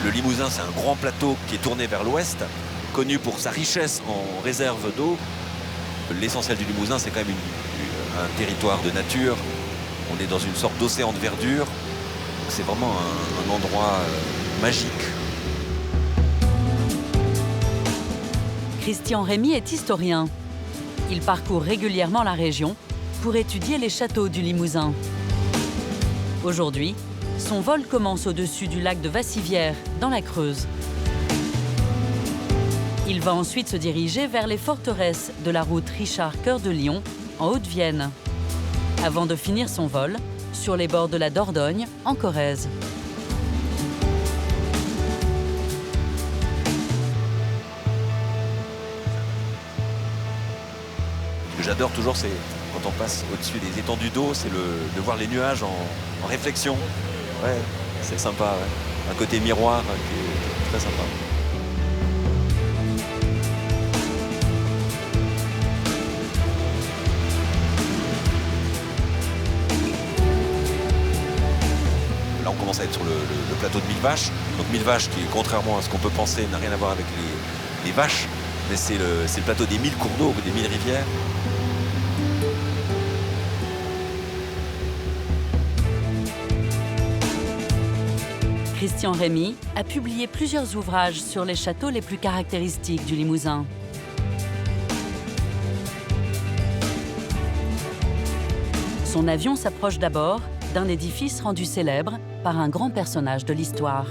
Le Limousin, c'est un grand plateau qui est tourné vers l'ouest, connu pour sa richesse en réserve d'eau. L'essentiel du Limousin, c'est quand même un territoire de nature. On est dans une sorte d'océan de verdure. C'est vraiment un endroit magique. Christian Rémy est historien. Il parcourt régulièrement la région pour étudier les châteaux du Limousin. Aujourd'hui, son vol commence au-dessus du lac de Vassivière, dans la Creuse. Il va ensuite se diriger vers les forteresses de la route Richard-Cœur de Lion, en Haute-Vienne, avant de finir son vol sur les bords de la Dordogne, en Corrèze. Ce que j'adore toujours, c'est quand on passe au-dessus des étendues d'eau, c'est de voir les nuages en réflexion. Ouais, c'est sympa, ouais. Un côté miroir qui est très sympa. Là, on commence à être sur le plateau de Millevaches. Donc Millevaches, qui, contrairement à ce qu'on peut penser, n'a rien à voir avec les vaches, mais c'est le plateau des 1000 cours d'eau, des 1000 rivières. Christian Rémy a publié plusieurs ouvrages sur les châteaux les plus caractéristiques du Limousin. Son avion s'approche d'abord d'un édifice rendu célèbre par un grand personnage de l'histoire.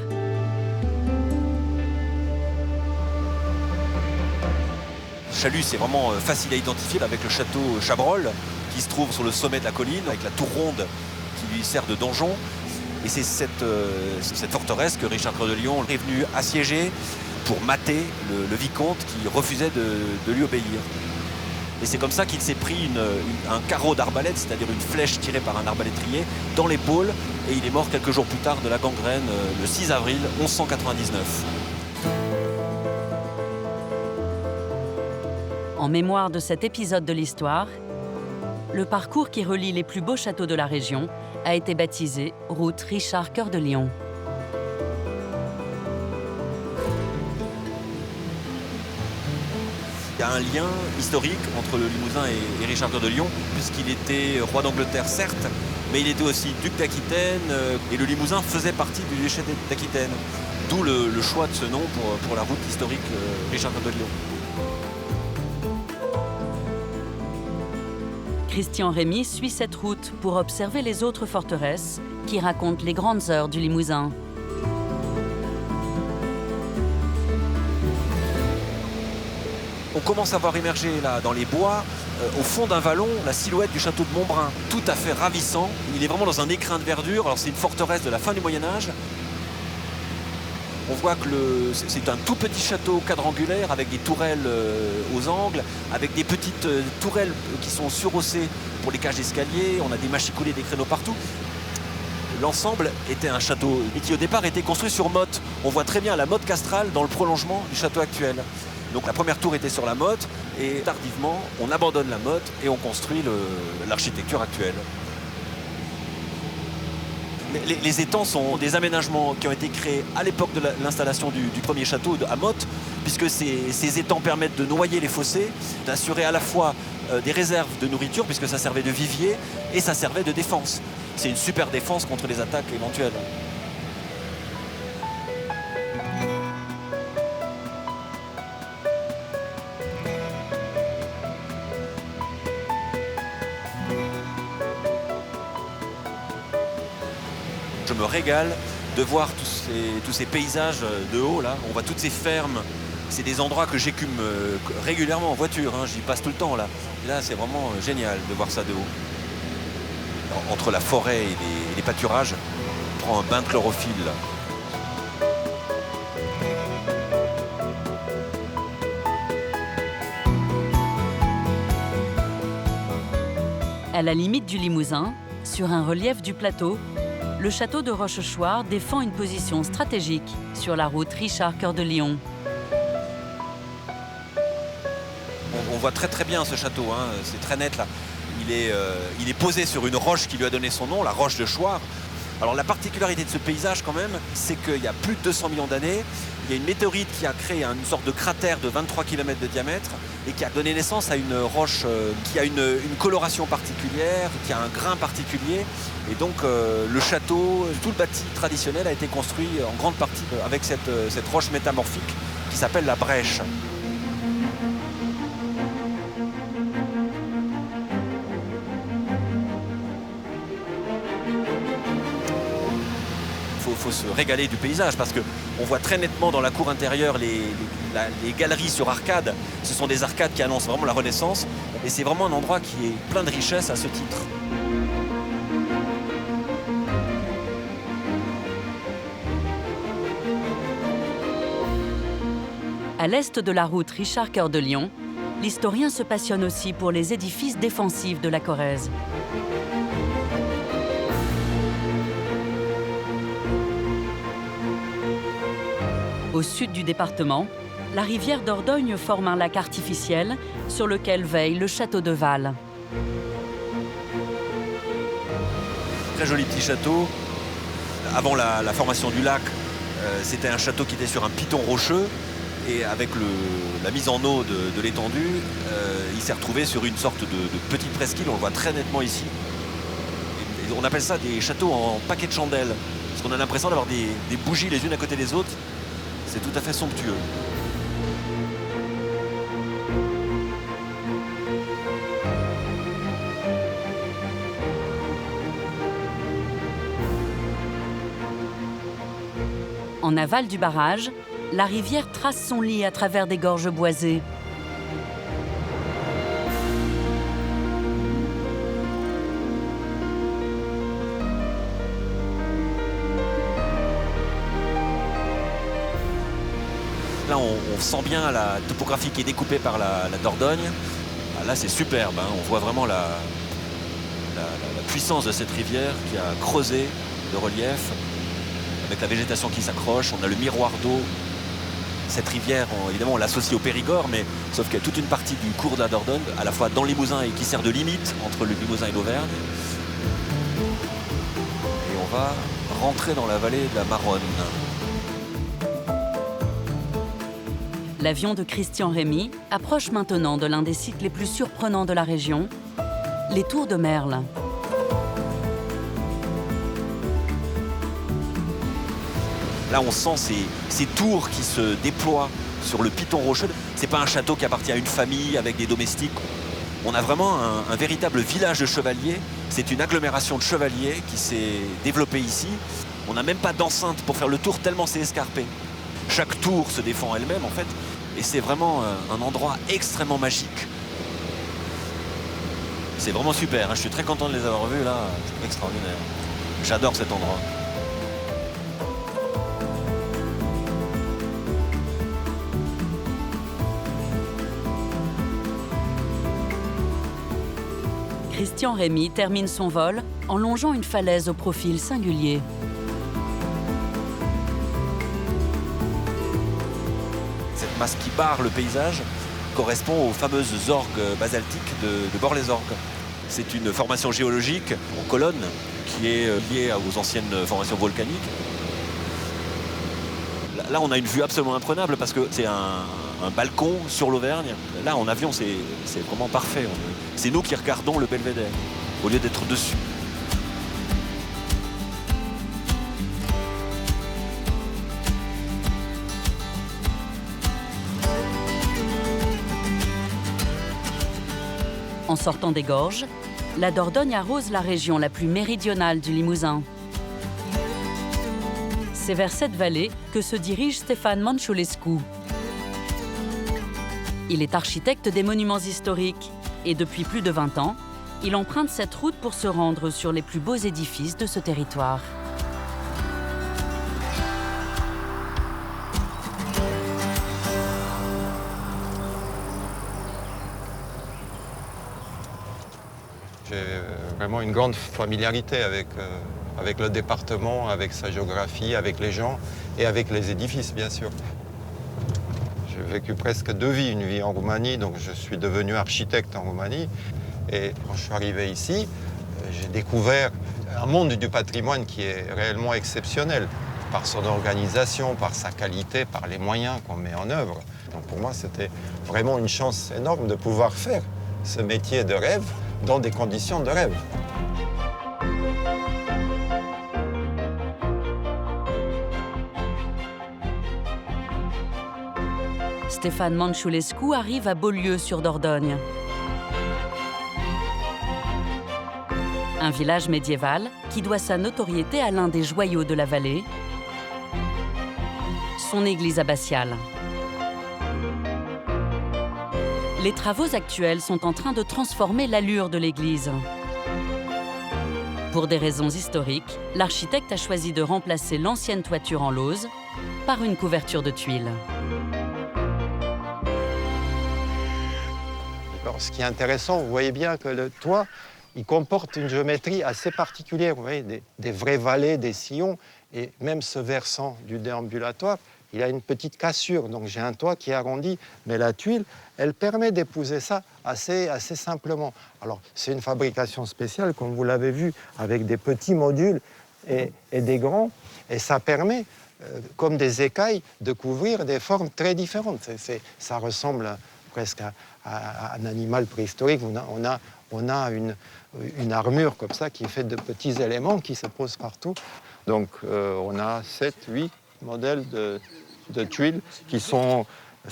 Chalus, c'est vraiment facile à identifier avec le château Chabrol qui se trouve sur le sommet de la colline avec la tour ronde qui lui sert de donjon. Et c'est cette forteresse que Richard Cœur de Lion est venu assiéger pour mater le vicomte qui refusait de lui obéir. Et c'est comme ça qu'il s'est pris un carreau d'arbalète, c'est-à-dire une flèche tirée par un arbalétrier, dans l'épaule. Et il est mort quelques jours plus tard de la gangrène le 6 avril 1199. En mémoire de cet épisode de l'histoire, le parcours qui relie les plus beaux châteaux de la région a été baptisé route Richard Cœur de Lion. Il y a un lien historique entre le Limousin et Richard Cœur de Lion, puisqu'il était roi d'Angleterre, certes, mais il était aussi duc d'Aquitaine, et le Limousin faisait partie du duché d'Aquitaine. D'où le choix de ce nom pour la route historique Richard Cœur de Lion. Christian Rémy suit cette route pour observer les autres forteresses qui racontent les grandes heures du Limousin. On commence à voir émerger là, dans les bois, au fond d'un vallon, la silhouette du château de Montbrun, tout à fait ravissant. Il est vraiment dans un écrin de verdure. Alors c'est une forteresse de la fin du Moyen-Âge. On voit que c'est un tout petit château quadrangulaire avec des tourelles aux angles, avec des petites tourelles qui sont surhaussées pour les cages d'escalier. On a des mâchicoulis, des créneaux partout. L'ensemble était un château et qui au départ était construit sur motte. On voit très bien la motte castrale dans le prolongement du château actuel. Donc la première tour était sur la motte et tardivement on abandonne la motte et on construit l'architecture actuelle. Les étangs sont des aménagements qui ont été créés à l'époque de l'installation du premier château à Motte, puisque ces étangs permettent de noyer les fossés, d'assurer à la fois des réserves de nourriture, puisque ça servait de vivier, et ça servait de défense. C'est une super défense contre les attaques éventuelles. Je me régale de voir tous ces paysages de haut là. On voit toutes ces fermes. C'est des endroits que j'écume régulièrement en voiture. J'y passe tout le temps là. Et là, c'est vraiment génial de voir ça de haut. Alors, entre la forêt et les pâturages, on prend un bain de chlorophylle là. À la limite du Limousin, sur un relief du plateau, le château de Rochechouart défend une position stratégique sur la route Richard Cœur de Lion. On voit très bien ce château, c'est très net là. Il est posé sur une roche qui lui a donné son nom, la roche de Chouart. Alors la particularité de ce paysage quand même, c'est qu'il y a plus de 200 millions d'années, il y a une météorite qui a créé une sorte de cratère de 23 km de diamètre et qui a donné naissance à une roche qui a une coloration particulière, qui a un grain particulier. Et donc le château, tout le bâti traditionnel a été construit en grande partie avec cette roche métamorphique qui s'appelle la brèche. Il faut se régaler du paysage parce qu'on voit très nettement dans la cour intérieure les galeries sur arcades. Ce sont des arcades qui annoncent vraiment la Renaissance et c'est vraiment un endroit qui est plein de richesses à ce titre. À l'est de la route Richard-Cœur de Lion, l'historien se passionne aussi pour les édifices défensifs de la Corrèze. Au sud du département, la rivière Dordogne forme un lac artificiel sur lequel veille le château de Val. Très joli petit château. Avant la formation du lac, c'était un château qui était sur un piton rocheux. Et avec la mise en eau de l'étendue, il s'est retrouvé sur une sorte de petite presqu'île. On le voit très nettement ici. Et on appelle ça des châteaux en paquets de chandelles. Parce qu'on a l'impression d'avoir des bougies les unes à côté des autres. C'est tout à fait somptueux. En aval du barrage, la rivière trace son lit à travers des gorges boisées. Là, on sent bien la topographie qui est découpée par la Dordogne. Là, c'est superbe, hein. On voit vraiment la puissance de cette rivière qui a creusé le relief, avec la végétation qui s'accroche. On a le miroir d'eau. Cette rivière, évidemment, on l'associe au Périgord, mais sauf qu'il y a toute une partie du cours de la Dordogne, à la fois dans le Limousin et qui sert de limite entre le Limousin et l'Auvergne. Et on va rentrer dans la vallée de la Maronne. L'avion de Christian Rémy approche maintenant de l'un des sites les plus surprenants de la région, les Tours de Merle. Là, on sent ces tours qui se déploient sur le piton rocheux. C'est pas un château qui appartient à une famille avec des domestiques. On a vraiment un véritable village de chevaliers. C'est une agglomération de chevaliers qui s'est développée ici. On n'a même pas d'enceinte pour faire le tour tellement c'est escarpé. Chaque tour se défend elle-même, en fait. Et c'est vraiment un endroit extrêmement magique. C'est vraiment super, hein. Je suis très content de les avoir vus, là. C'est extraordinaire. J'adore cet endroit. Christian Rémy termine son vol en longeant une falaise au profil singulier. Cette masse qui barre le paysage correspond aux fameuses orgues basaltiques de Bord-les-Orgues. C'est une formation géologique en colonne qui est liée aux anciennes formations volcaniques. Là, on a une vue absolument imprenable parce que c'est un balcon sur l'Auvergne. Là, en avion, c'est vraiment parfait. C'est nous qui regardons le belvédère au lieu d'être dessus. En sortant des gorges, la Dordogne arrose la région la plus méridionale du Limousin. C'est vers cette vallée que se dirige Stéphane Manchulescu. Il est architecte des monuments historiques et depuis plus de 20 ans, il emprunte cette route pour se rendre sur les plus beaux édifices de ce territoire. J'ai vraiment une grande familiarité avec le département, avec sa géographie, avec les gens et avec les édifices, bien sûr. J'ai vécu presque 2 vies, une vie en Roumanie, donc je suis devenu architecte en Roumanie. Et quand je suis arrivé ici, j'ai découvert un monde du patrimoine qui est réellement exceptionnel par son organisation, par sa qualité, par les moyens qu'on met en œuvre. Donc pour moi, c'était vraiment une chance énorme de pouvoir faire ce métier de rêve dans des conditions de rêve. Stéphane Manchulescu arrive à Beaulieu-sur-Dordogne. Un village médiéval qui doit sa notoriété à l'un des joyaux de la vallée, son église abbatiale. Les travaux actuels sont en train de transformer l'allure de l'église. Pour des raisons historiques, l'architecte a choisi de remplacer l'ancienne toiture en lauze par une couverture de tuiles. Alors, ce qui est intéressant, vous voyez bien que le toit, il comporte une géométrie assez particulière. Vous voyez, des vraies vallées, des sillons, et même ce versant du déambulatoire, il a une petite cassure. Donc j'ai un toit qui est arrondi, mais la tuile, elle permet d'épouser ça assez simplement. Alors c'est une fabrication spéciale, comme vous l'avez vu, avec des petits modules et des grands, et ça permet, comme des écailles, de couvrir des formes très différentes. Ça ressemble presque à un animal préhistorique. On a une armure comme ça qui est faite de petits éléments qui se posent partout. Donc on a 7, 8 modèles de tuiles qui sont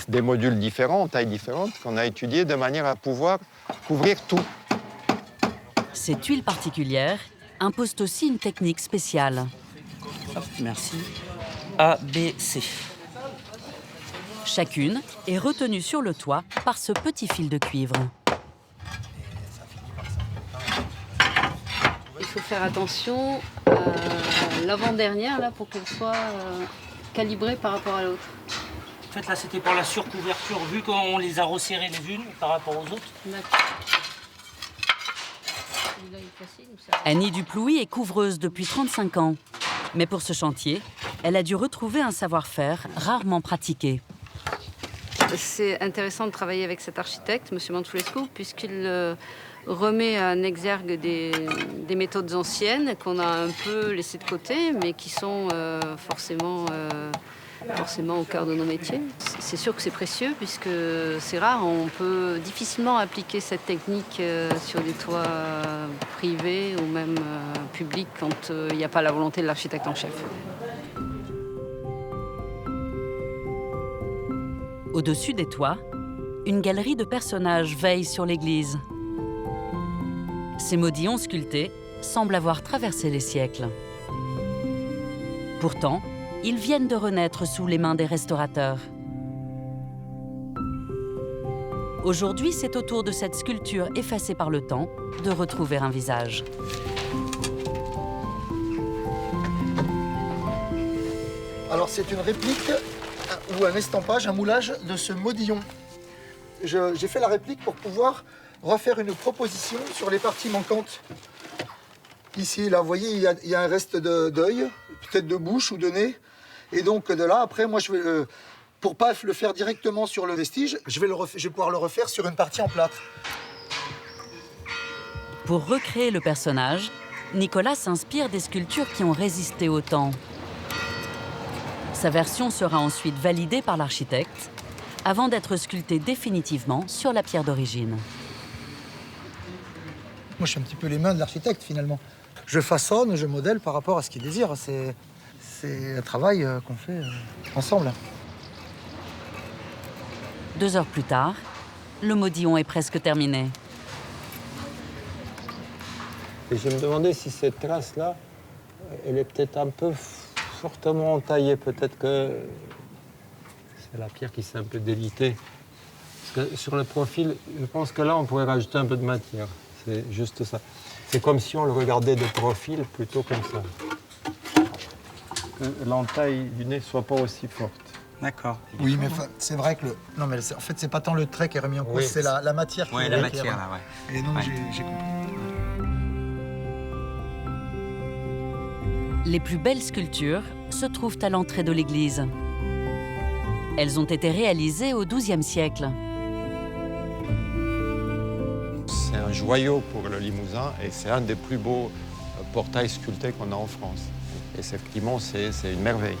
des modules différents, tailles différentes, qu'on a étudiés de manière à pouvoir couvrir tout. Ces tuiles particulières imposent aussi une technique spéciale. Hop, merci. A, B, C. Chacune est retenue sur le toit par ce petit fil de cuivre. Il faut faire attention à l'avant-dernière là, pour qu'elle soit calibrée par rapport à l'autre. En fait, là, c'était pour la surcouverture, vu qu'on les a resserrées les unes par rapport aux autres. D'accord. Celui-là est facile ou ça? Annie Duplouy est couvreuse depuis 35 ans. Mais pour ce chantier, elle a dû retrouver un savoir-faire rarement pratiqué. C'est intéressant de travailler avec cet architecte, M. Manchulescu, puisqu'il remet en exergue des méthodes anciennes qu'on a un peu laissées de côté, mais qui sont forcément au cœur de nos métiers. C'est sûr que c'est précieux, puisque c'est rare. On peut difficilement appliquer cette technique sur des toits privés ou même publics quand il n'y a pas la volonté de l'architecte en chef. Au-dessus des toits, une galerie de personnages veille sur l'église. Ces modillons sculptés semblent avoir traversé les siècles. Pourtant, ils viennent de renaître sous les mains des restaurateurs. Aujourd'hui, c'est au tour de cette sculpture effacée par le temps de retrouver un visage. Alors c'est une réplique ou un estampage, un moulage de ce modillon. J'ai fait la réplique pour pouvoir refaire une proposition sur les parties manquantes. Ici, là, vous voyez, il y a un reste d'œil, peut-être de bouche ou de nez. Et donc de là, après, moi, je vais, pour pas le faire directement sur le vestige, je vais pouvoir le refaire sur une partie en plâtre. Pour recréer le personnage, Nicolas s'inspire des sculptures qui ont résisté au temps. Sa version sera ensuite validée par l'architecte avant d'être sculptée définitivement sur la pierre d'origine. Moi, je suis un petit peu les mains de l'architecte, finalement. Je façonne, je modèle par rapport à ce qu'il désire. C'est un travail qu'on fait ensemble. 2 heures plus tard, le modillon est presque terminé. Et je me demandais si cette trace-là, elle est peut-être un peu fortement entaillée. Peut-être que c'est la pierre qui s'est un peu délitée. Parce que sur le profil, je pense que là, on pourrait rajouter un peu de matière. C'est juste ça. C'est comme si on le regardait de profil, plutôt comme ça. Que l'entaille du nez ne soit pas aussi forte. D'accord. Oui, mais c'est vrai que non, mais en fait, c'est pas tant le trait qui est remis en cause, Oui. c'est la matière qui Oui, est la qui matière, est- là, ouais. Et donc, Ouais. j'ai compris. Les plus belles sculptures se trouvent à l'entrée de l'église. Elles ont été réalisées au XIIe siècle. C'est un joyau pour le Limousin et c'est un des plus beaux portails sculptés qu'on a en France. Et effectivement, c'est une merveille.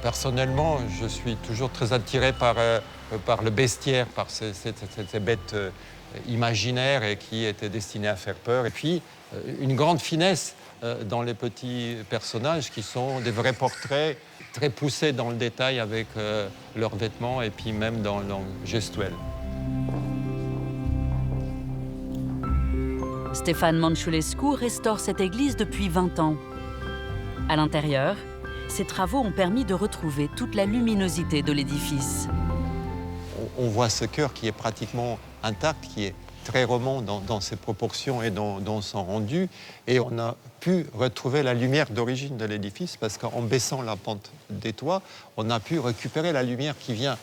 Personnellement, je suis toujours très attiré par le bestiaire, par ces bêtes imaginaires et qui étaient destinées à faire peur. Et puis, une grande finesse dans les petits personnages qui sont des vrais portraits très poussés dans le détail avec leurs vêtements et puis même dans le gestuel. Stéphane Manchulescu restaure cette église depuis 20 ans. À l'intérieur, ces travaux ont permis de retrouver toute la luminosité de l'édifice. On voit ce chœur qui est pratiquement intact, qui est très roman dans ses proportions et dans son rendu. Et on a pu retrouver la lumière d'origine de l'édifice parce qu'en baissant la pente des toits, on a pu récupérer la lumière qui vient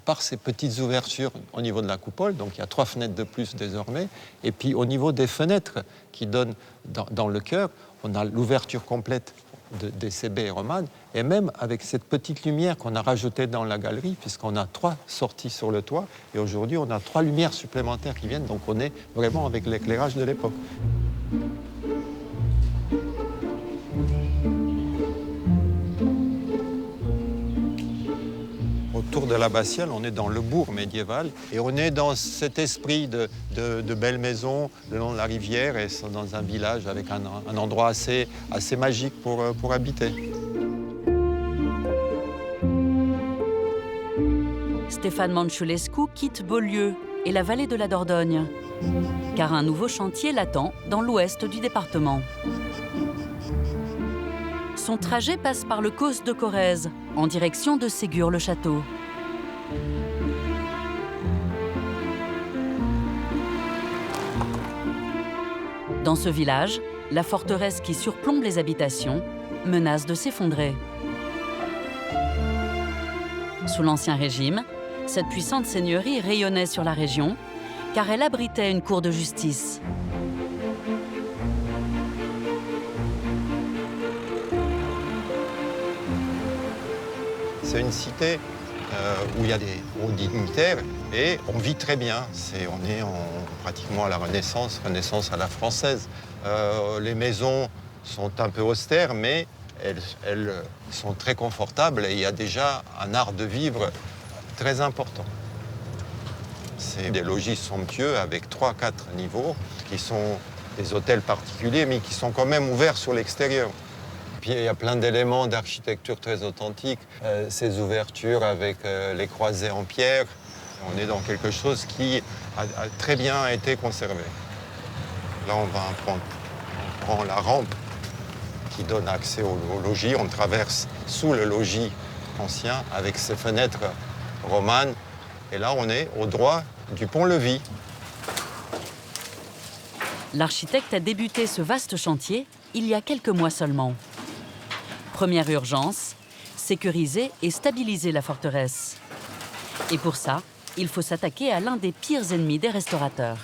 par ces petites ouvertures au niveau de la coupole. Donc il y a 3 fenêtres de plus désormais. Et puis au niveau des fenêtres qui donnent dans le chœur, on a l'ouverture complète des CB romanes, et même avec cette petite lumière qu'on a rajoutée dans la galerie, puisqu'on a 3 sorties sur le toit, et aujourd'hui on a 3 lumières supplémentaires qui viennent, donc on est vraiment avec l'éclairage de l'époque. Autour de l'abbatiale, on est dans le bourg médiéval et on est dans cet esprit de belles maisons le long de la rivière et dans un village avec un endroit assez magique pour habiter. Stéphane Manchulescu quitte Beaulieu et la vallée de la Dordogne, car un nouveau chantier l'attend dans l'ouest du département. Son trajet passe par le Causse de Corrèze, en direction de Ségur-le-Château. Dans ce village, la forteresse qui surplombe les habitations menace de s'effondrer. Sous l'Ancien Régime, cette puissante seigneurie rayonnait sur la région, car elle abritait une cour de justice. C'est une cité où il y a des hauts dignitaires et on vit très bien. On est pratiquement à la Renaissance à la française. Les maisons sont un peu austères, mais elles sont très confortables et il y a déjà un art de vivre très important. C'est des logis somptueux avec 3-4 niveaux qui sont des hôtels particuliers, mais qui sont quand même ouverts sur l'extérieur. Puis il y a plein d'éléments d'architecture très authentiques, ces ouvertures avec les croisées en pierre. On est dans quelque chose qui a très bien été conservé. Là, on prend la rampe qui donne accès au logis. On traverse sous le logis ancien avec ses fenêtres romanes. Et là, on est au droit du pont-levis. L'architecte a débuté ce vaste chantier il y a quelques mois seulement. Première urgence, sécuriser et stabiliser la forteresse. Et pour ça, il faut s'attaquer à l'un des pires ennemis des restaurateurs.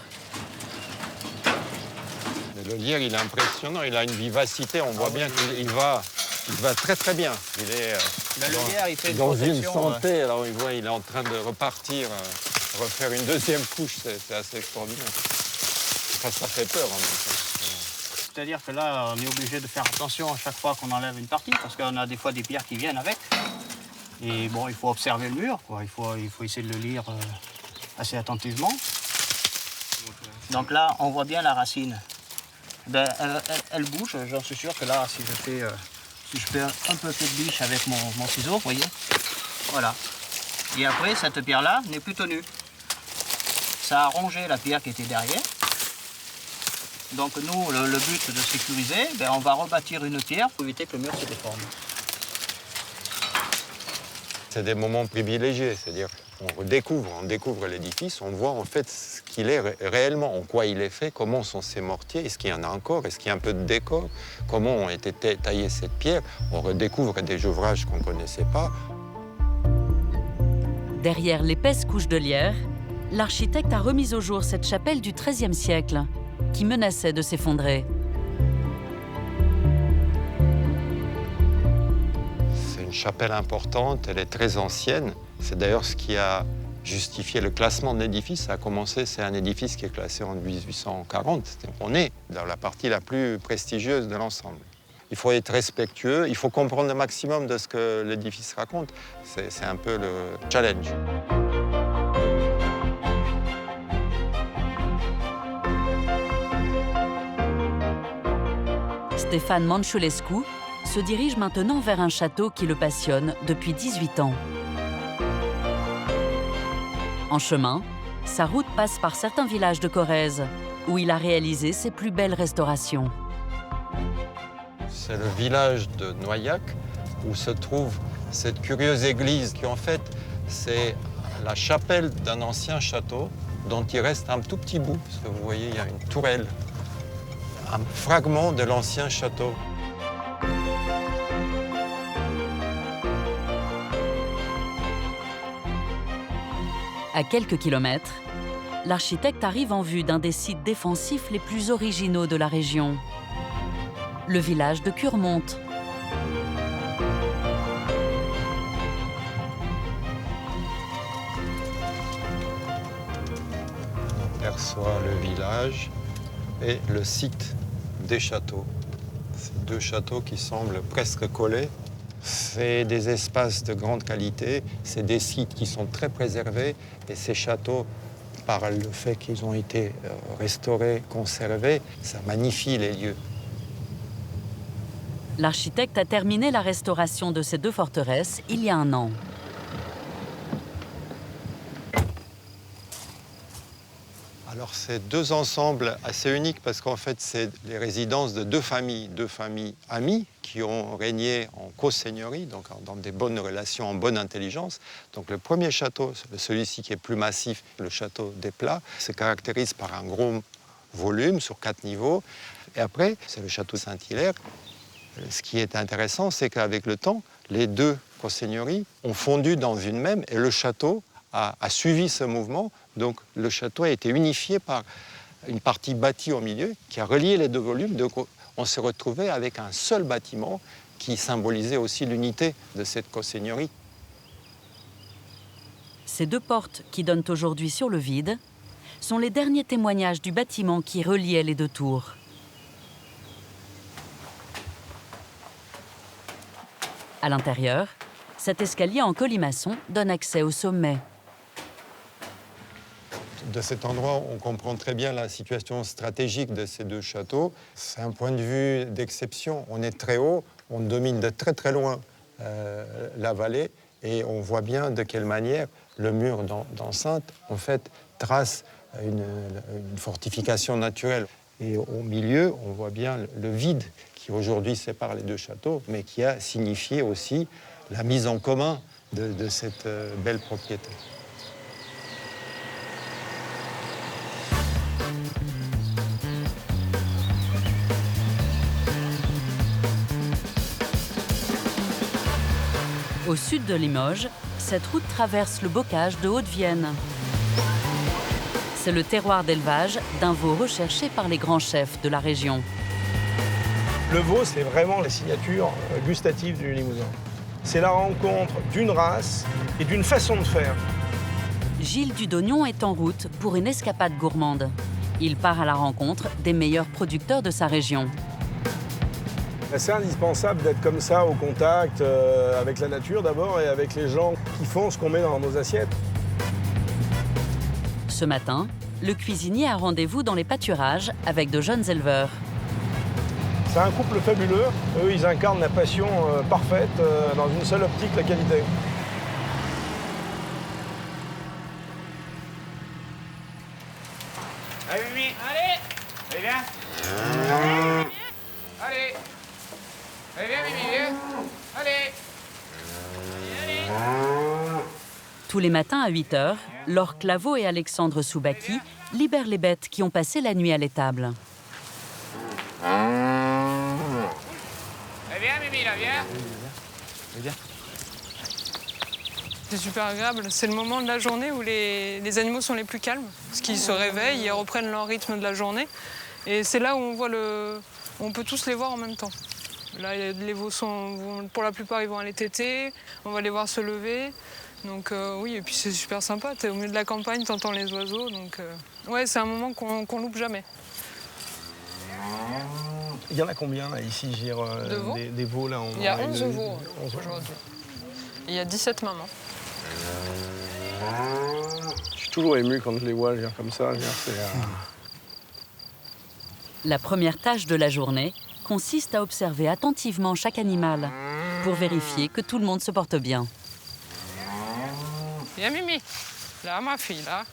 Le lierre, il est impressionnant, il a une vivacité, on voit bien qu'il va très très bien. Il est le lierre, il fait dans une santé, alors il est en train de repartir, refaire une deuxième couche, c'est assez extraordinaire. Enfin, ça fait peur en même temps. C'est-à-dire que là, on est obligé de faire attention à chaque fois qu'on enlève une partie, parce qu'on a des fois des pierres qui viennent avec. Et bon, il faut observer le mur, quoi. Il faut essayer de le lire assez attentivement. Donc là, on voit bien la racine. Ben, elle bouge, j'en suis sûr que là, si je fais un peu de biche avec mon ciseau, vous voyez, voilà. Et après, cette pierre-là n'est plus tenue. Ça a rongé la pierre qui était derrière. Donc nous, le but de sécuriser, ben, on va rebâtir une pierre pour éviter que le mur se déforme. C'est des moments privilégiés, c'est-à-dire on découvre l'édifice, on voit en fait ce qu'il est réellement, en quoi il est fait, comment sont ces mortiers, est-ce qu'il y en a encore, est-ce qu'il y a un peu de décor, comment ont été taillées cette pierre, on redécouvre des ouvrages qu'on ne connaissait pas. Derrière l'épaisse couche de lierre, l'architecte a remis au jour cette chapelle du XIIIe siècle, qui menaçait de s'effondrer. C'est une chapelle importante, elle est très ancienne. C'est d'ailleurs ce qui a justifié le classement de l'édifice. Ça a commencé, c'est un édifice qui est classé en 1840. On est dans la partie la plus prestigieuse de l'ensemble. Il faut être respectueux, il faut comprendre le maximum de ce que l'édifice raconte. C'est un peu le challenge. Ștefan Manșulescu se dirige maintenant vers un château qui le passionne depuis 18 ans. En chemin, sa route passe par certains villages de Corrèze, où il a réalisé ses plus belles restaurations. C'est le village de Noyac, où se trouve cette curieuse église qui, en fait, c'est la chapelle d'un ancien château dont il reste un tout petit bout, parce que vous voyez, il y a une tourelle, un fragment de l'ancien château. À quelques kilomètres, l'architecte arrive en vue d'un des sites défensifs les plus originaux de la région, le village de Curmonte. On perçoit le village et le site des châteaux. C'est deux châteaux qui semblent presque collés. C'est des espaces de grande qualité, c'est des sites qui sont très préservés et ces châteaux, par le fait qu'ils ont été restaurés, conservés, ça magnifie les lieux. L'architecte a terminé la restauration de ces deux forteresses il y a un an. Alors c'est deux ensembles assez uniques parce qu'en fait c'est les résidences de deux familles amies qui ont régné en co-seigneurie, donc dans des bonnes relations, en bonne intelligence. Donc le premier château, celui-ci qui est plus massif, le château des Plats, se caractérise par un gros volume sur 4 niveaux. Et après, c'est le château Saint-Hilaire. Ce qui est intéressant, c'est qu'avec le temps, les deux co-seigneuries ont fondu dans une même et le château a suivi ce mouvement. Donc le château a été unifié par une partie bâtie au milieu qui a relié les deux volumes. Donc on s'est retrouvé avec un seul bâtiment qui symbolisait aussi l'unité de cette co-seigneurie. Ces deux portes qui donnent aujourd'hui sur le vide sont les derniers témoignages du bâtiment qui reliait les deux tours. À l'intérieur, cet escalier en colimaçon donne accès au sommet. De cet endroit, on comprend très bien la situation stratégique de ces deux châteaux. C'est un point de vue d'exception. On est très haut, on domine de très très loin la vallée et on voit bien de quelle manière le mur d'enceinte, en fait, trace une fortification naturelle. Et au milieu, on voit bien le vide qui aujourd'hui sépare les deux châteaux, mais qui a signifié aussi la mise en commun de cette belle propriété. Au sud de Limoges, cette route traverse le bocage de Haute-Vienne. C'est le terroir d'élevage d'un veau recherché par les grands chefs de la région. Le veau, c'est vraiment la signature gustative du Limousin. C'est la rencontre d'une race et d'une façon de faire. Gilles Dudognon est en route pour une escapade gourmande. Il part à la rencontre des meilleurs producteurs de sa région. C'est indispensable d'être comme ça, au contact avec la nature d'abord et avec les gens qui font ce qu'on met dans nos assiettes. Ce matin, le cuisinier a rendez-vous dans les pâturages avec de jeunes éleveurs. C'est un couple fabuleux. Eux, ils incarnent la passion parfaite dans une seule optique, la qualité. Allez, Mimi, allez! Allez, viens! Allez! Allez, viens, Mimi, viens! Allez! Tous les matins à 8 h, Laure Claveau et Alexandre Soubaki libèrent les bêtes qui ont passé la nuit à l'étable. Allez, viens, Mimi, là, viens! C'est super agréable. C'est le moment de la journée où les animaux sont les plus calmes. Parce qu'ils se réveillent, ils reprennent leur rythme de la journée. Et c'est là où on voit on peut tous les voir en même temps. Là, les veaux pour la plupart, ils vont aller téter, on va les voir se lever. Donc oui, et puis c'est super sympa, t'es au milieu de la campagne, t'entends les oiseaux, donc ouais, c'est un moment qu'on loupe jamais. Il y en a combien là, ici, de veaux des veaux là, Il y a 11 veaux aujourd'hui. Il y a 17 mamans. Je suis toujours ému quand je les vois comme ça. La première tâche de la journée consiste à observer attentivement chaque animal pour vérifier que tout le monde se porte bien. Il y a Mimi. Là, ma fille, là.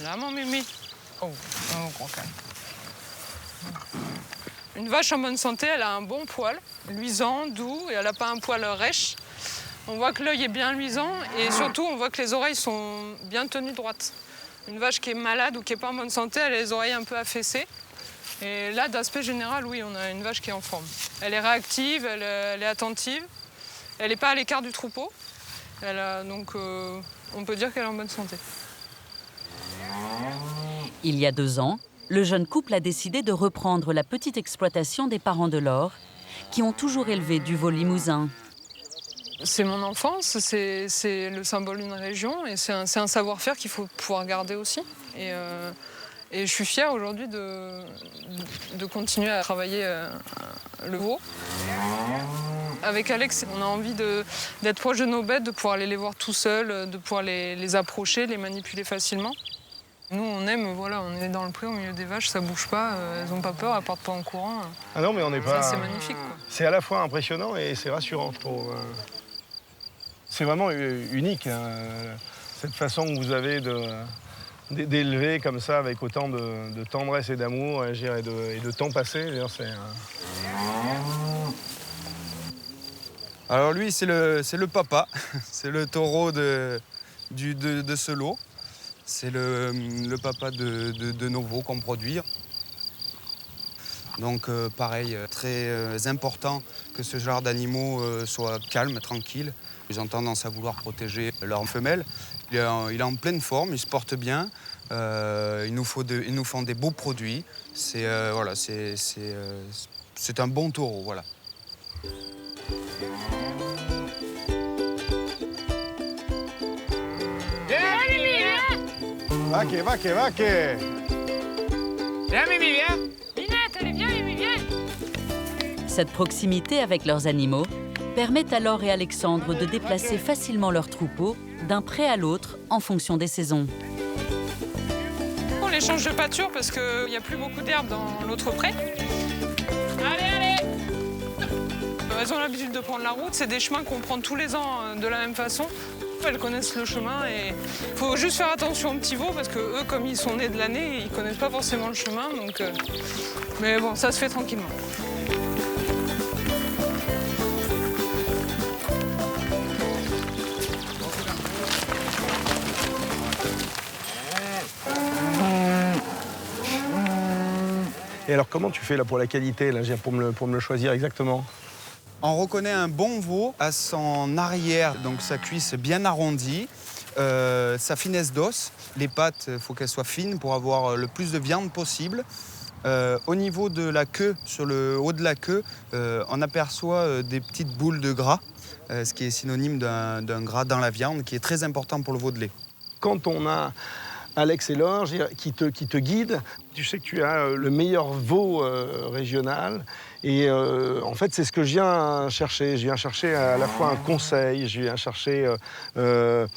Là, mon Mimi. Oh, gros calme. Une vache en bonne santé, elle a un bon poil, luisant, doux, et elle n'a pas un poil rêche. On voit que l'œil est bien luisant, et surtout, on voit que les oreilles sont bien tenues droites. Une vache qui est malade ou qui n'est pas en bonne santé, elle a les oreilles un peu affaissées. Et là, d'aspect général, oui, on a une vache qui est en forme. Elle est réactive, elle est attentive, elle n'est pas à l'écart du troupeau. Donc, on peut dire qu'elle est en bonne santé. Il y a 2 ans, le jeune couple a décidé de reprendre la petite exploitation des parents de Laure, qui ont toujours élevé du veau limousin. C'est mon enfance, c'est le symbole d'une région et c'est un savoir-faire qu'il faut pouvoir garder aussi. Et je suis fière aujourd'hui de continuer à travailler le veau. Avec Alex, on a envie d'être proche de nos bêtes, de pouvoir aller les voir tout seul, de pouvoir les approcher, les manipuler facilement. Nous, on aime, voilà, on est dans le pré au milieu des vaches, ça bouge pas, elles n'ont pas peur, elles partent pas en courant. Ah non, mais on n'est pas... C'est magnifique, quoi. C'est à la fois impressionnant et c'est rassurant, je trouve. C'est vraiment unique, hein, cette façon que vous avez d'élever comme ça, avec autant de tendresse et d'amour, et de temps passé. Alors lui, c'est le papa, c'est le taureau de ce lot. C'est le papa de nos veaux qu'on produit. Donc pareil, très important que ce genre d'animaux soient calmes, tranquilles. Ils ont tendance à vouloir protéger leur femelle. Il est en pleine forme, il se porte bien. Il nous font des beaux produits. C'est un bon taureau, voilà. Vaque. Viens, Mimi, viens. Minette, allez, viens, Mimi, viens. Cette proximité avec leurs animaux permet à Laure et Alexandre de déplacer facilement leurs troupeaux d'un pré à l'autre en fonction des saisons. On les change de pâture parce qu'il n'y a plus beaucoup d'herbe dans l'autre pré. Allez. Elles ont l'habitude de prendre la route, c'est des chemins qu'on prend tous les ans de la même façon. Elles connaissent le chemin et il faut juste faire attention aux petits veaux parce que eux, comme ils sont nés de l'année, ils connaissent pas forcément le chemin. Donc, mais bon, ça se fait tranquillement. Et alors, comment tu fais là, pour la qualité, là, pour me le choisir exactement? On reconnaît un bon veau à son arrière, donc sa cuisse bien arrondie, sa finesse d'os. Les pattes, il faut qu'elles soient fines pour avoir le plus de viande possible. Au niveau de la queue, sur le haut de la queue, on aperçoit des petites boules de gras, ce qui est synonyme d'un gras dans la viande, qui est très important pour le veau de lait. Quand on a Alex et Laure qui te guident, tu sais que tu as le meilleur veau régional. Et en fait, c'est ce que je viens chercher. Je viens chercher à la fois un conseil, je viens chercher une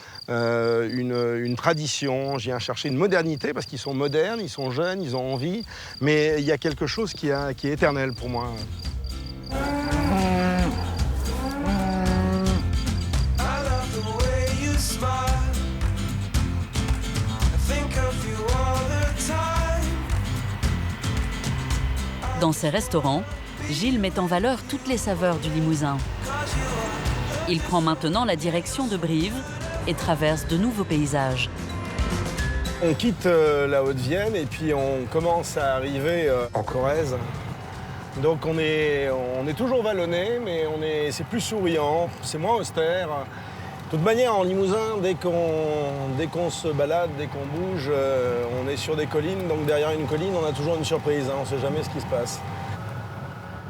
tradition, je viens chercher une modernité, parce qu'ils sont modernes, ils sont jeunes, ils ont envie. Mais il y a quelque chose qui est éternel pour moi. Dans ces restaurants, Gilles met en valeur toutes les saveurs du Limousin. Il prend maintenant la direction de Brive et traverse de nouveaux paysages. On quitte la Haute-Vienne et puis on commence à arriver en Corrèze. Donc on est toujours vallonné, mais c'est plus souriant, c'est moins austère. De toute manière, en Limousin, dès qu'on se balade, dès qu'on bouge, on est sur des collines. Donc derrière une colline, on a toujours une surprise. On ne sait jamais ce qui se passe.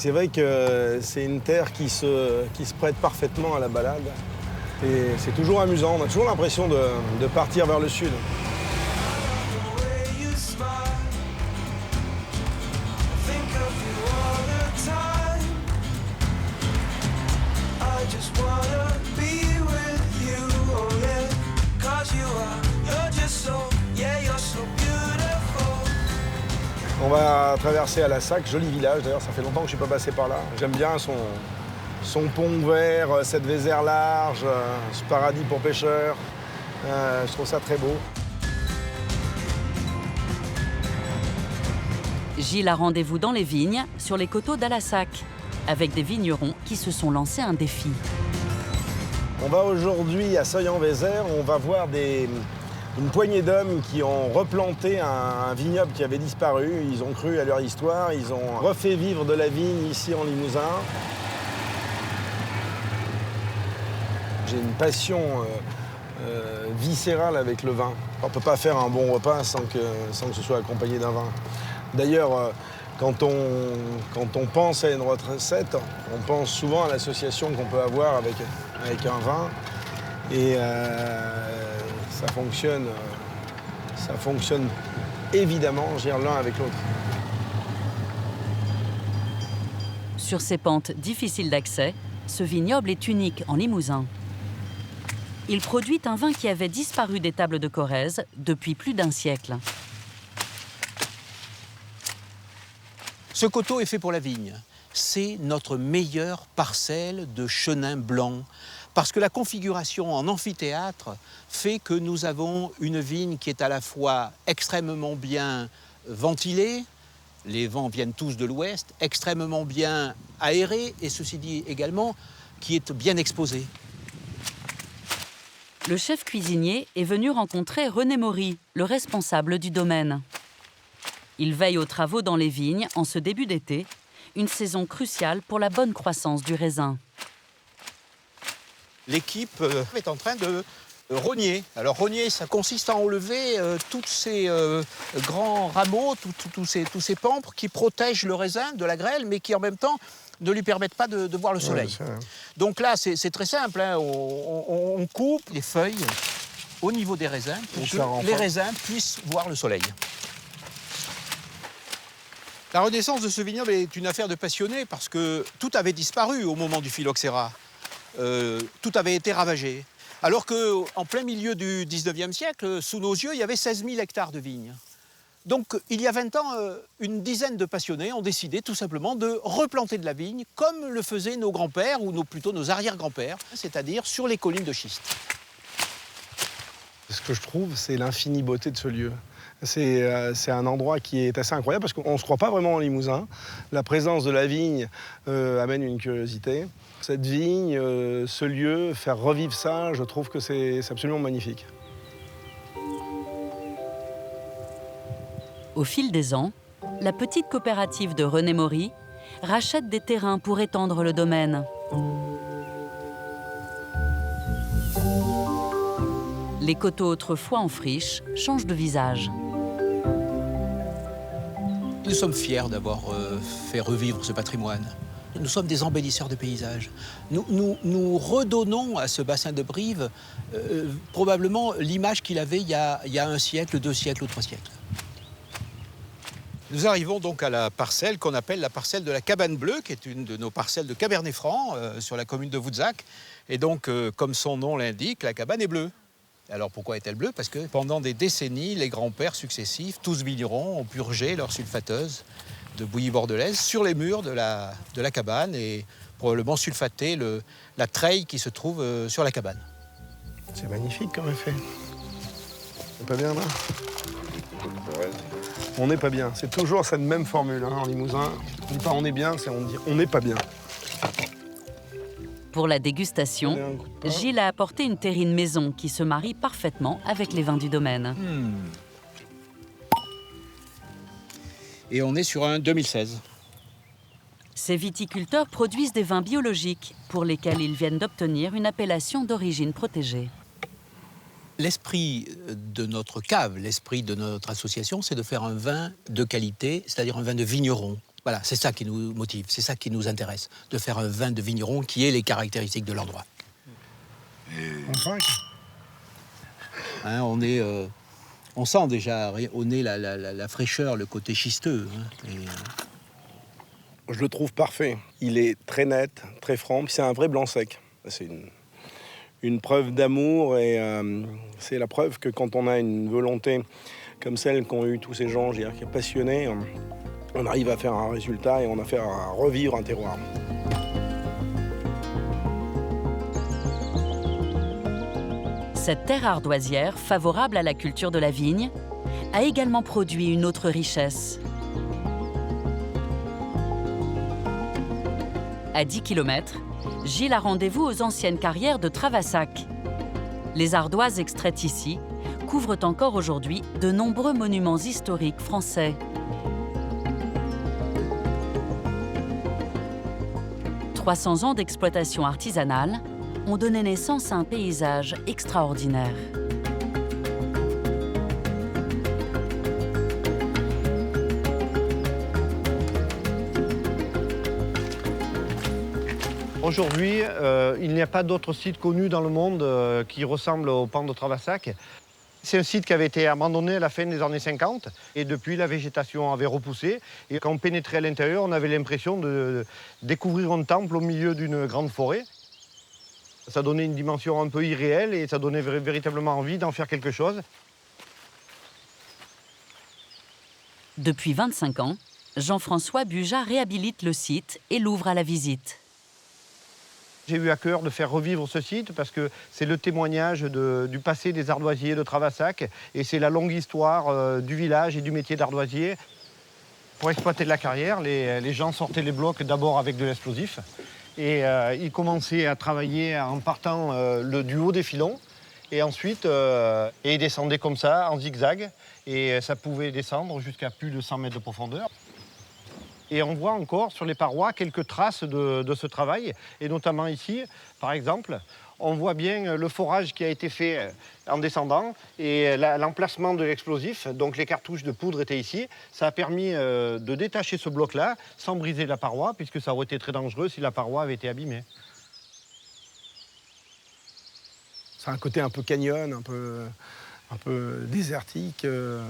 C'est vrai que c'est une terre qui se prête parfaitement à la balade. Et c'est toujours amusant, on a toujours l'impression de partir vers le sud. On va traverser à la Sac, joli village d'ailleurs, ça fait longtemps que je ne suis pas passé par là. J'aime bien son pont vert, cette vézère large, ce paradis pour pêcheurs. Je trouve ça très beau. Gilles a rendez-vous dans les vignes, sur les coteaux d'Alassac, avec des vignerons qui se sont lancés un défi. On va aujourd'hui à Seuil-en-Vézère, on va voir une poignée d'hommes qui ont replanté un vignoble qui avait disparu. Ils ont cru à leur histoire, ils ont refait vivre de la vigne ici en Limousin. J'ai une passion viscérale avec le vin. On ne peut pas faire un bon repas sans que ce soit accompagné d'un vin. D'ailleurs, quand on pense à une recette, on pense souvent à l'association qu'on peut avoir avec un vin. Et ça fonctionne évidemment, l'un avec l'autre. Sur ces pentes difficiles d'accès, ce vignoble est unique en Limousin. Il produit un vin qui avait disparu des tables de Corrèze depuis plus d'un siècle. Ce coteau est fait pour la vigne. C'est notre meilleure parcelle de chenin blanc. Parce que la configuration en amphithéâtre fait que nous avons une vigne qui est à la fois extrêmement bien ventilée, les vents viennent tous de l'ouest, extrêmement bien aérée et ceci dit également qui est bien exposée. Le chef cuisinier est venu rencontrer René Maury, le responsable du domaine. Il veille aux travaux dans les vignes en ce début d'été, une saison cruciale pour la bonne croissance du raisin. L'équipe est en train de rogner. Alors rogner, ça consiste à enlever tous ces grands rameaux, tous ces pampres qui protègent le raisin de la grêle, mais qui en même temps ne lui permettent pas de voir le soleil. Ouais, donc là, c'est très simple. Hein. On coupe les feuilles au niveau des raisins pour que les raisins puissent voir le soleil. La renaissance de ce vignoble est une affaire de passionnés parce que tout avait disparu au moment du phylloxéra. Tout avait été ravagé. Alors qu'en plein milieu du 19e siècle, sous nos yeux, il y avait 16 000 hectares de vignes. Donc, il y a 20 ans, une dizaine de passionnés ont décidé tout simplement de replanter de la vigne comme le faisaient nos grands-pères ou plutôt nos arrière-grands-pères, c'est-à-dire sur les collines de schiste. Ce que je trouve, c'est l'infinie beauté de ce lieu. C'est un endroit qui est assez incroyable parce qu'on ne se croit pas vraiment en Limousin. La présence de la vigne amène une curiosité. Cette vigne, ce lieu, faire revivre ça, je trouve que c'est absolument magnifique. Au fil des ans, la petite coopérative de René Maury rachète des terrains pour étendre le domaine. Les coteaux autrefois en friche changent de visage. Nous sommes fiers d'avoir fait revivre ce patrimoine. Nous sommes des embellisseurs de paysages. Nous redonnons à ce bassin de Brive probablement l'image qu'il avait il y a 1 siècle, 2 siècles ou 3 siècles. Nous arrivons donc à la parcelle qu'on appelle la parcelle de la Cabane Bleue, qui est une de nos parcelles de Cabernet Franc sur la commune de Voutzac. Et donc, comme son nom l'indique, la cabane est bleue. Alors pourquoi est-elle bleue? Parce que pendant des décennies, les grands-pères successifs, tous vignerons, ont purgé leur sulfateuse de bouillie bordelaise sur les murs de la cabane et probablement sulfaté la treille qui se trouve sur la cabane. C'est magnifique comme effet. On n'est pas bien là? On n'est pas bien. C'est toujours cette même formule en Limousin. On ne dit pas on est bien, c'est on dit on n'est pas bien. Pour la dégustation, Gilles a apporté une terrine maison qui se marie parfaitement avec les vins du domaine. Et on est sur un 2016. Ces viticulteurs produisent des vins biologiques pour lesquels ils viennent d'obtenir une appellation d'origine protégée. L'esprit de notre cave, l'esprit de notre association, c'est de faire un vin de qualité, c'est-à-dire un vin de vigneron. Voilà, c'est ça qui nous motive, c'est ça qui nous intéresse, de faire un vin de vigneron qui ait les caractéristiques de l'endroit. Hein, on sent déjà au nez la fraîcheur, le côté schisteux. Hein, Je le trouve parfait. Il est très net, très franc, puis c'est un vrai blanc sec. C'est une preuve d'amour et c'est la preuve que quand on a une volonté comme celle qu'ont eu tous ces gens, qui est passionnée, on arrive à faire un résultat et on a fait à revivre un terroir. Cette terre ardoisière, favorable à la culture de la vigne, a également produit une autre richesse. À 10 km, Gilles a rendez-vous aux anciennes carrières de Travassac. Les ardoises extraites ici couvrent encore aujourd'hui de nombreux monuments historiques français. « 300 ans d'exploitation artisanale ont donné naissance à un paysage extraordinaire. Aujourd'hui, il n'y a pas d'autre site connu dans le monde qui ressemble au pan de Travassac. C'est un site qui avait été abandonné à la fin des années 50 et depuis la végétation avait repoussé. Et quand on pénétrait à l'intérieur, on avait l'impression de découvrir un temple au milieu d'une grande forêt. Ça donnait une dimension un peu irréelle et ça donnait véritablement envie d'en faire quelque chose. Depuis 25 ans, Jean-François Buja réhabilite le site et l'ouvre à la visite. J'ai eu à cœur de faire revivre ce site parce que c'est le témoignage du passé des ardoisiers de Travassac et c'est la longue histoire du village et du métier d'ardoisier. Pour exploiter la carrière, les gens sortaient les blocs d'abord avec de l'explosif et ils commençaient à travailler en partant du haut des filons et ensuite ils descendaient comme ça en zigzag et ça pouvait descendre jusqu'à plus de 100 mètres de profondeur. Et on voit encore sur les parois quelques traces de ce travail. Et notamment ici, par exemple, on voit bien le forage qui a été fait en descendant et l'emplacement de l'explosif. Donc les cartouches de poudre étaient ici. Ça a permis de détacher ce bloc-là sans briser la paroi, puisque ça aurait été très dangereux si la paroi avait été abîmée. C'est un côté un peu canyon, un peu désertique. Je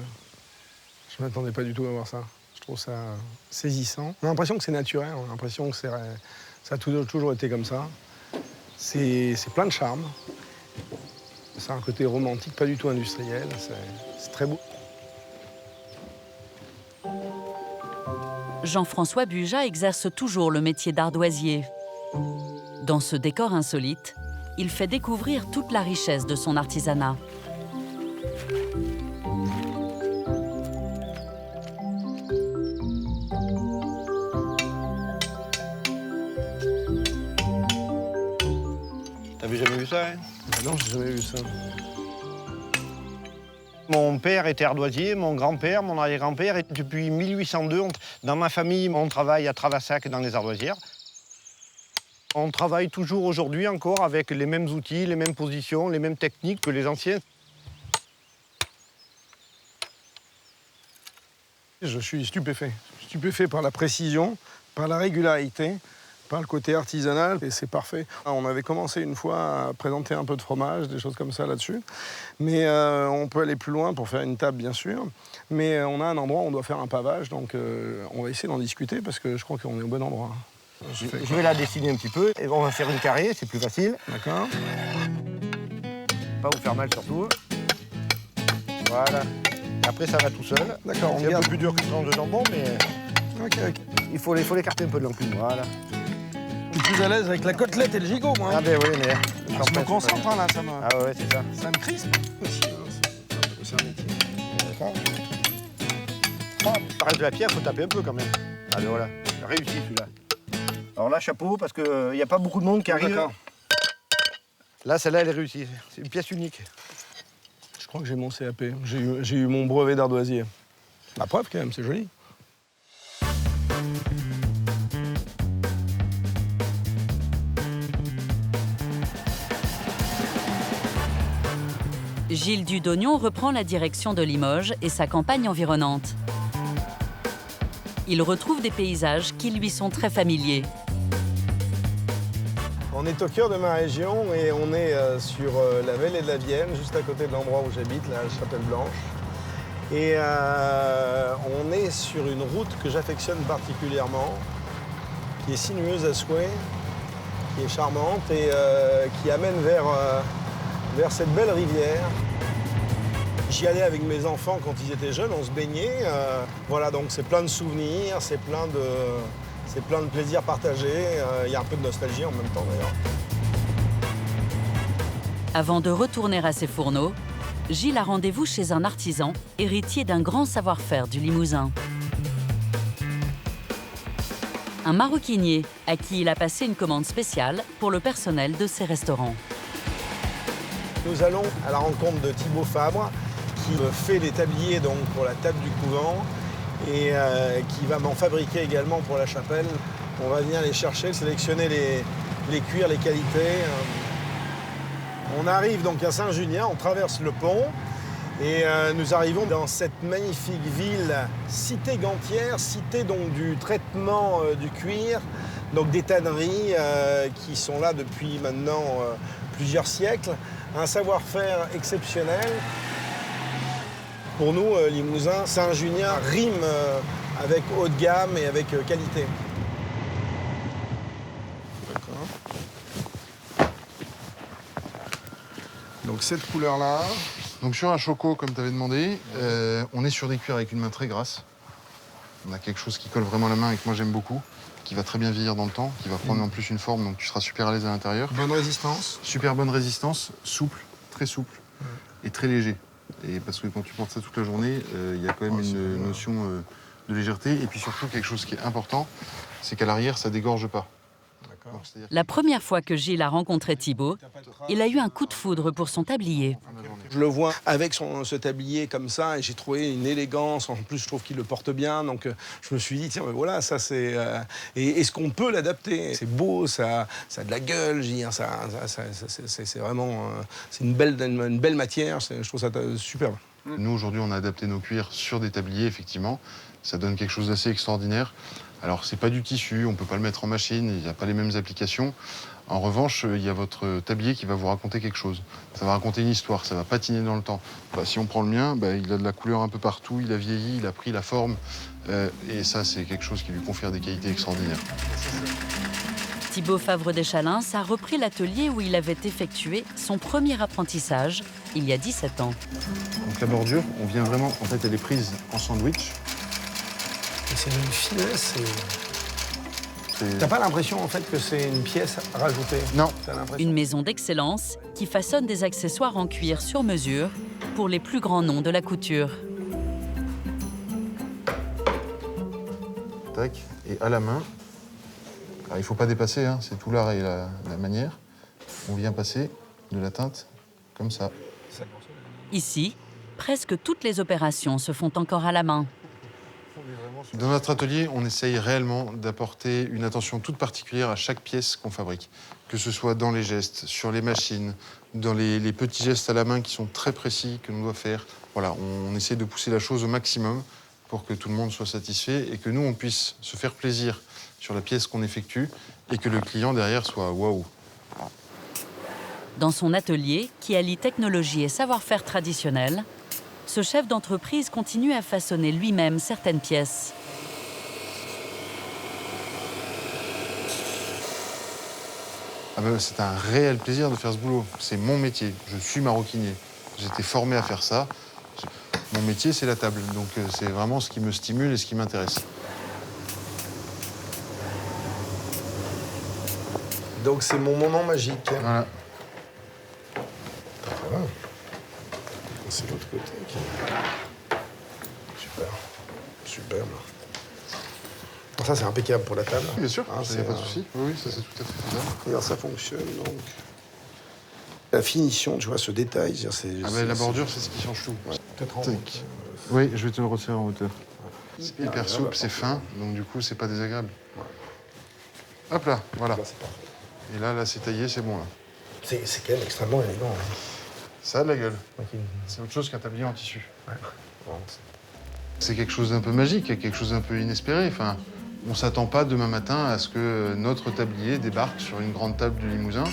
ne m'attendais pas du tout à voir ça. Je trouve ça saisissant. On a l'impression que c'est naturel, on a l'impression que ça a toujours été comme ça. C'est plein de charme. C'est un côté romantique, pas du tout industriel. C'est très beau. Jean-François Buja exerce toujours le métier d'ardoisier. Dans ce décor insolite, il fait découvrir toute la richesse de son artisanat. T'avais jamais vu ça, hein? Non, j'ai jamais vu ça. Mon père était ardoisier, mon grand-père, mon arrière-grand-père. Et depuis 1802, dans ma famille, on travaille à Travassac dans les ardoisières. On travaille toujours aujourd'hui encore avec les mêmes outils, les mêmes positions, les mêmes techniques que les anciens. Je suis stupéfait. Stupéfait par la précision, par la régularité, par le côté artisanal, et c'est parfait. On avait commencé une fois à présenter un peu de fromage, des choses comme ça là-dessus. Mais on peut aller plus loin pour faire une table, bien sûr. Mais on a un endroit où on doit faire un pavage, donc on va essayer d'en discuter parce que je crois qu'on est au bon endroit. Je vais la dessiner un petit peu, et on va faire une carré, c'est plus facile. D'accord. Pas vous faire mal surtout. Voilà. Après ça va tout seul. D'accord, c'est un peu plus dur qu'une tranche de jambon, mais okay. Il faut l'écarter un peu de l'enclume, voilà. Je suis plus à l'aise avec la côtelette et le gigot, moi. Ah ben oui, mais... Je me concentre, hein, là, ça me... Ah ouais, c'est ça. Ça me crispe aussi, hein. C'est un métier. D'accord. Ça reste de la pierre, il faut taper un peu quand même. Allez, voilà. Réussi celui-là. Alors là, chapeau, parce qu'il n'y a pas beaucoup de monde qui arrive. Là, celle-là, elle est réussie. C'est une pièce unique. Je crois que j'ai mon CAP. J'ai eu mon brevet d'ardoisier. La preuve, quand même, c'est joli. Gilles Dudognon reprend la direction de Limoges et sa campagne environnante. il retrouve des paysages qui lui sont très familiers. On est au cœur de ma région et on est sur la vallée de la Vienne, juste à côté de l'endroit où j'habite, la Chapelle-Blanche. Et on est sur une route que j'affectionne particulièrement, qui est sinueuse à souhait, qui est charmante et qui amène vers cette belle rivière. J'y allais avec mes enfants quand ils étaient jeunes, on se baignait. Voilà, donc c'est plein de souvenirs, c'est plein de plaisirs partagés. Il y a un peu de nostalgie en même temps d'ailleurs. Avant de retourner à ses fourneaux, Gilles a rendez-vous chez un artisan, héritier d'un grand savoir-faire du Limousin. Un maroquinier à qui il a passé une commande spéciale pour le personnel de ses restaurants. Nous allons à la rencontre de Thibaut Fabre, qui fait les tabliers donc, pour la table du couvent et qui va m'en fabriquer également pour la chapelle. On va venir les chercher, sélectionner les cuirs, les qualités. On arrive donc à Saint-Junien, on traverse le pont et nous arrivons dans cette magnifique ville, cité gantière, cité donc du traitement du cuir, donc des tanneries qui sont là depuis maintenant plusieurs siècles. Un savoir-faire exceptionnel. Pour nous, Limousin, Saint-Junien rime avec haut de gamme et avec qualité. D'accord. Donc cette couleur-là. Donc sur un choco, comme tu avais demandé, on est sur des cuirs avec une main très grasse. On a quelque chose qui colle vraiment à la main et que moi j'aime beaucoup, qui va très bien vieillir dans le temps, qui va prendre en plus une forme, donc tu seras super à l'aise à l'intérieur. Bonne résistance. Super bonne résistance, souple et très léger. Et parce que quand tu portes ça toute la journée, il y a quand même une notion de légèreté. Et puis surtout, quelque chose qui est important, c'est qu'à l'arrière, ça dégorge pas. Donc, La première fois que Gilles a rencontré Thibaut, il a eu un coup de foudre pour son tablier. Je le vois avec ce tablier comme ça et j'ai trouvé une élégance. En plus, je trouve qu'il le porte bien. Donc, je me suis dit, tiens, mais voilà, ça c'est... Et est-ce qu'on peut l'adapter? C'est beau, ça a de la gueule, je veux dire, c'est vraiment... c'est une belle matière, je trouve ça superbe. Nous, aujourd'hui, on a adapté nos cuirs sur des tabliers, effectivement. Ça donne quelque chose d'assez extraordinaire. Alors, c'est pas du tissu, on peut pas le mettre en machine, il n'y a pas les mêmes applications. En revanche, il y a votre tablier qui va vous raconter quelque chose. Ça va raconter une histoire, ça va patiner dans le temps. Si on prend le mien, il a de la couleur un peu partout, il a vieilli, il a pris la forme. Et ça, c'est quelque chose qui lui confère des qualités extraordinaires. Thibaut Favre-Deschalins a repris l'atelier où il avait effectué son premier apprentissage il y a 17 ans. Donc la bordure, on vient vraiment, en fait, elle est prise en sandwich. C'est une finesse. T'as pas l'impression en fait que c'est une pièce rajoutée? Non. Une maison d'excellence qui façonne des accessoires en cuir sur mesure pour les plus grands noms de la couture. Tac, et à la main. Alors, il faut pas dépasser, hein, c'est tout l'art et la manière. On vient passer de la teinte comme ça. Ici, presque toutes les opérations se font encore à la main. Dans notre atelier, on essaye réellement d'apporter une attention toute particulière à chaque pièce qu'on fabrique. Que ce soit dans les gestes, sur les machines, dans les petits gestes à la main qui sont très précis que l'on doit faire. Voilà, on essaie de pousser la chose au maximum pour que tout le monde soit satisfait et que nous, on puisse se faire plaisir sur la pièce qu'on effectue et que le client derrière soit waouh. Dans son atelier, qui allie technologie et savoir-faire traditionnel, ce chef d'entreprise continue à façonner lui-même certaines pièces. C'est un réel plaisir de faire ce boulot. C'est mon métier. Je suis maroquinier. J'étais formé à faire ça. Mon métier, c'est la table. Donc c'est vraiment ce qui me stimule et ce qui m'intéresse. Donc c'est mon moment magique. Voilà. Voilà. C'est l'autre côté. Super. Superbe. Alors ça, c'est impeccable pour la table. Bien sûr, il n'y a pas de souci. Oui, ça, c'est tout à fait faisable. Regarde, ça fonctionne, donc. La finition, tu vois, ce détail, la bordure, c'est ce qui change tout. Ouais. Peut-être en hauteur. Oui, je vais te le resserrer en hauteur. C'est hyper souple, c'est fin, donc du coup, c'est pas désagréable. Ouais. Hop là, voilà. Là, c'est parfait. Et là, c'est taillé, c'est bon, là. C'est quand même extrêmement élégant. Hein. Ça a de la gueule. Okay. C'est autre chose qu'un tablier en tissu. Ouais. Bon, C'est quelque chose d'un peu magique, quelque chose d'un peu inespéré. Enfin, on ne s'attend pas demain matin à ce que notre tablier débarque sur une grande table du Limousin.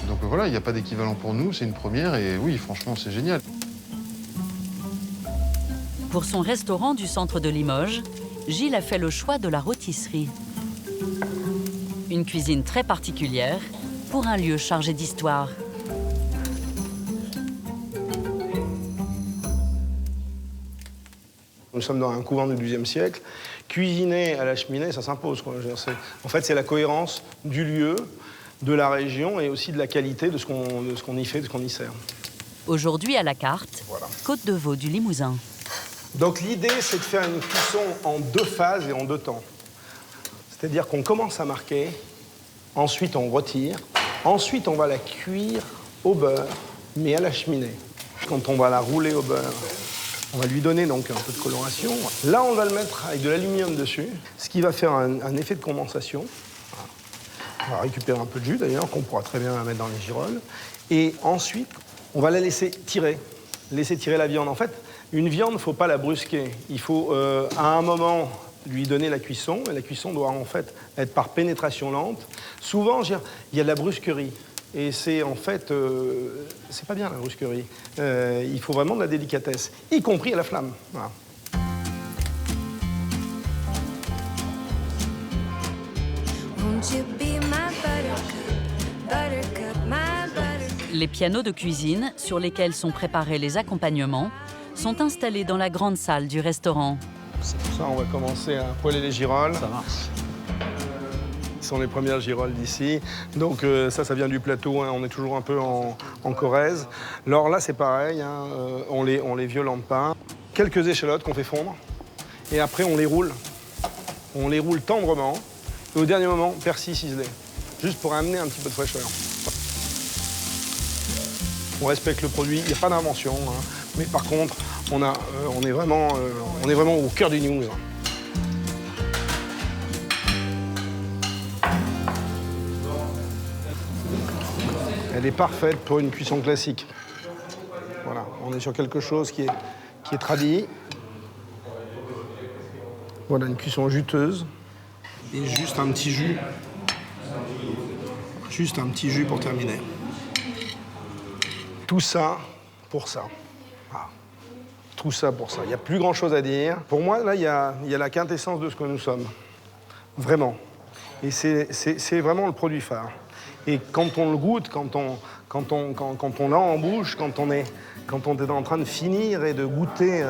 Donc voilà, il n'y a pas d'équivalent pour nous, c'est une première et oui, franchement, c'est génial. Pour son restaurant du centre de Limoges, Gilles a fait le choix de la rôtisserie. Une cuisine très particulière pour un lieu chargé d'histoire. Nous sommes dans un couvent du XIIe siècle. Cuisiner à la cheminée, ça s'impose, quoi. En fait, c'est la cohérence du lieu, de la région et aussi de la qualité de ce qu'on y fait, de ce qu'on y sert. Aujourd'hui à la carte, voilà. Côte de veau du Limousin. Donc l'idée, c'est de faire une cuisson en 2 phases et en 2 temps. C'est-à-dire qu'on commence à marquer, ensuite on retire, ensuite on va la cuire au beurre, mais à la cheminée. Quand on va la rouler au beurre, on va lui donner donc un peu de coloration. Là, on va le mettre avec de l'aluminium dessus, ce qui va faire un effet de condensation. On va récupérer un peu de jus d'ailleurs, qu'on pourra très bien mettre dans les girolles. Et ensuite, on va la laisser tirer la viande. En fait, une viande, il ne faut pas la brusquer. Il faut, à un moment, lui donner la cuisson. Et la cuisson doit en fait être par pénétration lente. Souvent, il y a de la brusquerie. Et c'est en fait, c'est pas bien la brusquerie. Il faut vraiment de la délicatesse, y compris à la flamme. Voilà. Les pianos de cuisine, sur lesquels sont préparés les accompagnements, sont installés dans la grande salle du restaurant. C'est pour ça qu'on va commencer à poêler les girolles. Ça marche. Ce sont les premières girolles d'ici. Donc ça vient du plateau, hein. On est toujours un peu en Corrèze. Alors là, c'est pareil, hein. On les violente pas. Quelques échalotes qu'on fait fondre. Et après, on les roule. On les roule tendrement. Et au dernier moment, persil ciselé. Juste pour amener un petit peu de fraîcheur. On respecte le produit, il n'y a pas d'invention. Hein. Mais par contre, on est vraiment au cœur du Limousin. Elle est parfaite pour une cuisson classique. Voilà, on est sur quelque chose qui est tradit. Voilà, une cuisson juteuse. Et juste un petit jus. Juste un petit jus pour terminer. Tout ça pour ça. Voilà. Tout ça pour ça. Il n'y a plus grand-chose à dire. Pour moi, là, il y a la quintessence de ce que nous sommes. Vraiment. Et c'est vraiment le produit phare. Et quand on le goûte, quand on l'a en bouche, quand on est en train de finir et de goûter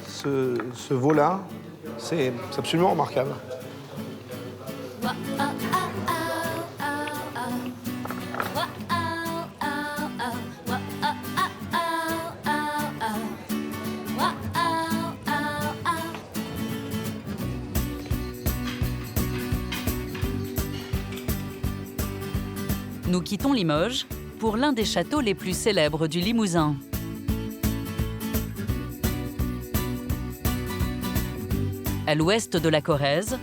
ce veau-là, c'est absolument remarquable. Nous quittons Limoges pour l'un des châteaux les plus célèbres du Limousin. À l'ouest de la Corrèze,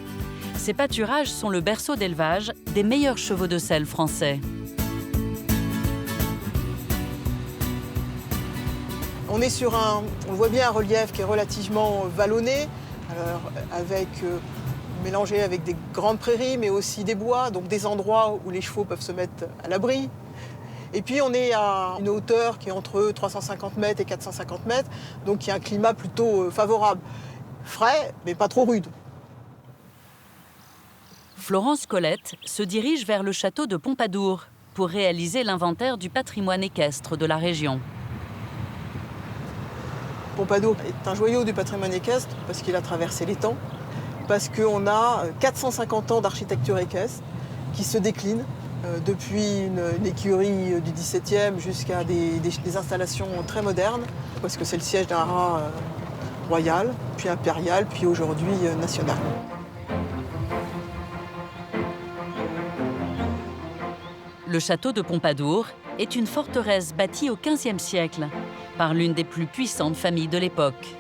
ces pâturages sont le berceau d'élevage des meilleurs chevaux de selle français. On est sur on le voit bien, un relief qui est relativement vallonné, alors mélangé avec des grandes prairies, mais aussi des bois, donc des endroits où les chevaux peuvent se mettre à l'abri. Et puis on est à une hauteur qui est entre 350 mètres et 450 mètres, donc il y a un climat plutôt favorable. Frais, mais pas trop rude. Florence Colette se dirige vers le château de Pompadour pour réaliser l'inventaire du patrimoine équestre de la région. Pompadour est un joyau du patrimoine équestre parce qu'il a traversé les temps, parce qu'on a 450 ans d'architecture équestre qui se décline depuis une écurie du XVIIe jusqu'à des installations très modernes, parce que c'est le siège d'un rat royal, puis impérial, puis aujourd'hui national. Le château de Pompadour est une forteresse bâtie au XVe siècle par l'une des plus puissantes familles de l'époque.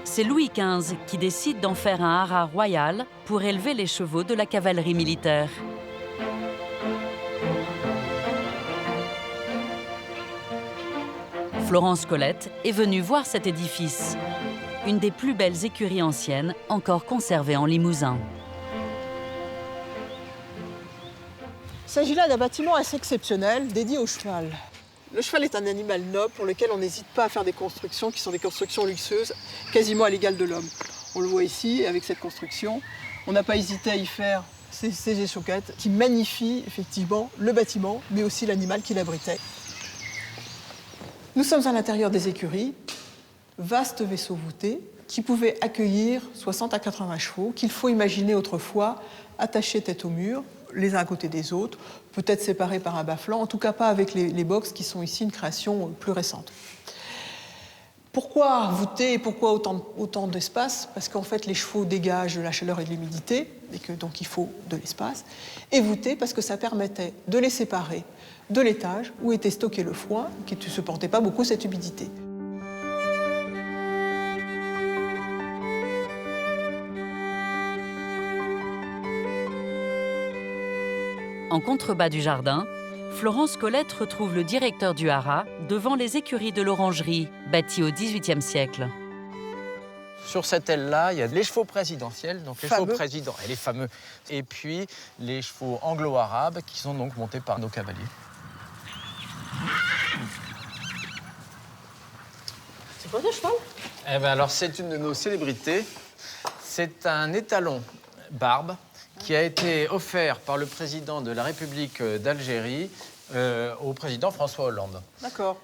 C'est Louis XV qui décide d'en faire un haras royal pour élever les chevaux de la cavalerie militaire. Florence Colette est venue voir cet édifice, une des plus belles écuries anciennes encore conservées en Limousin. Il s'agit là d'un bâtiment assez exceptionnel, dédié au cheval. Le cheval est un animal noble pour lequel on n'hésite pas à faire des constructions qui sont des constructions luxueuses, quasiment à l'égal de l'homme. On le voit ici, avec cette construction, on n'a pas hésité à y faire ces échauquettes qui magnifient effectivement le bâtiment, mais aussi l'animal qui l'abritait. Nous sommes à l'intérieur des écuries, vaste vaisseau voûté qui pouvait accueillir 60 à 80 chevaux, qu'il faut imaginer autrefois attachés tête au mur, les uns à côté des autres, peut-être séparés par un bas-flanc, en tout cas pas avec les boxes qui sont ici une création plus récente. Pourquoi voûter et pourquoi autant d'espace? Parce qu'en fait les chevaux dégagent de la chaleur et de l'humidité, et que donc il faut de l'espace. Et voûter parce que ça permettait de les séparer de l'étage où était stocké le foin, qui ne supportait pas beaucoup cette humidité. En contrebas du jardin, Florence Colette retrouve le directeur du haras devant les écuries de l'Orangerie, bâties au XVIIIe siècle. Sur cette aile-là, il y a les chevaux présidentiels, donc les fameux. chevaux présidents, et les fameux, et puis les chevaux anglo-arabes qui sont donc montés par nos cavaliers. C'est quoi ce cheval? Eh ben alors, c'est une de nos célébrités. C'est un étalon barbe qui a été offert par le président de la République d'Algérie au président François Hollande. D'accord.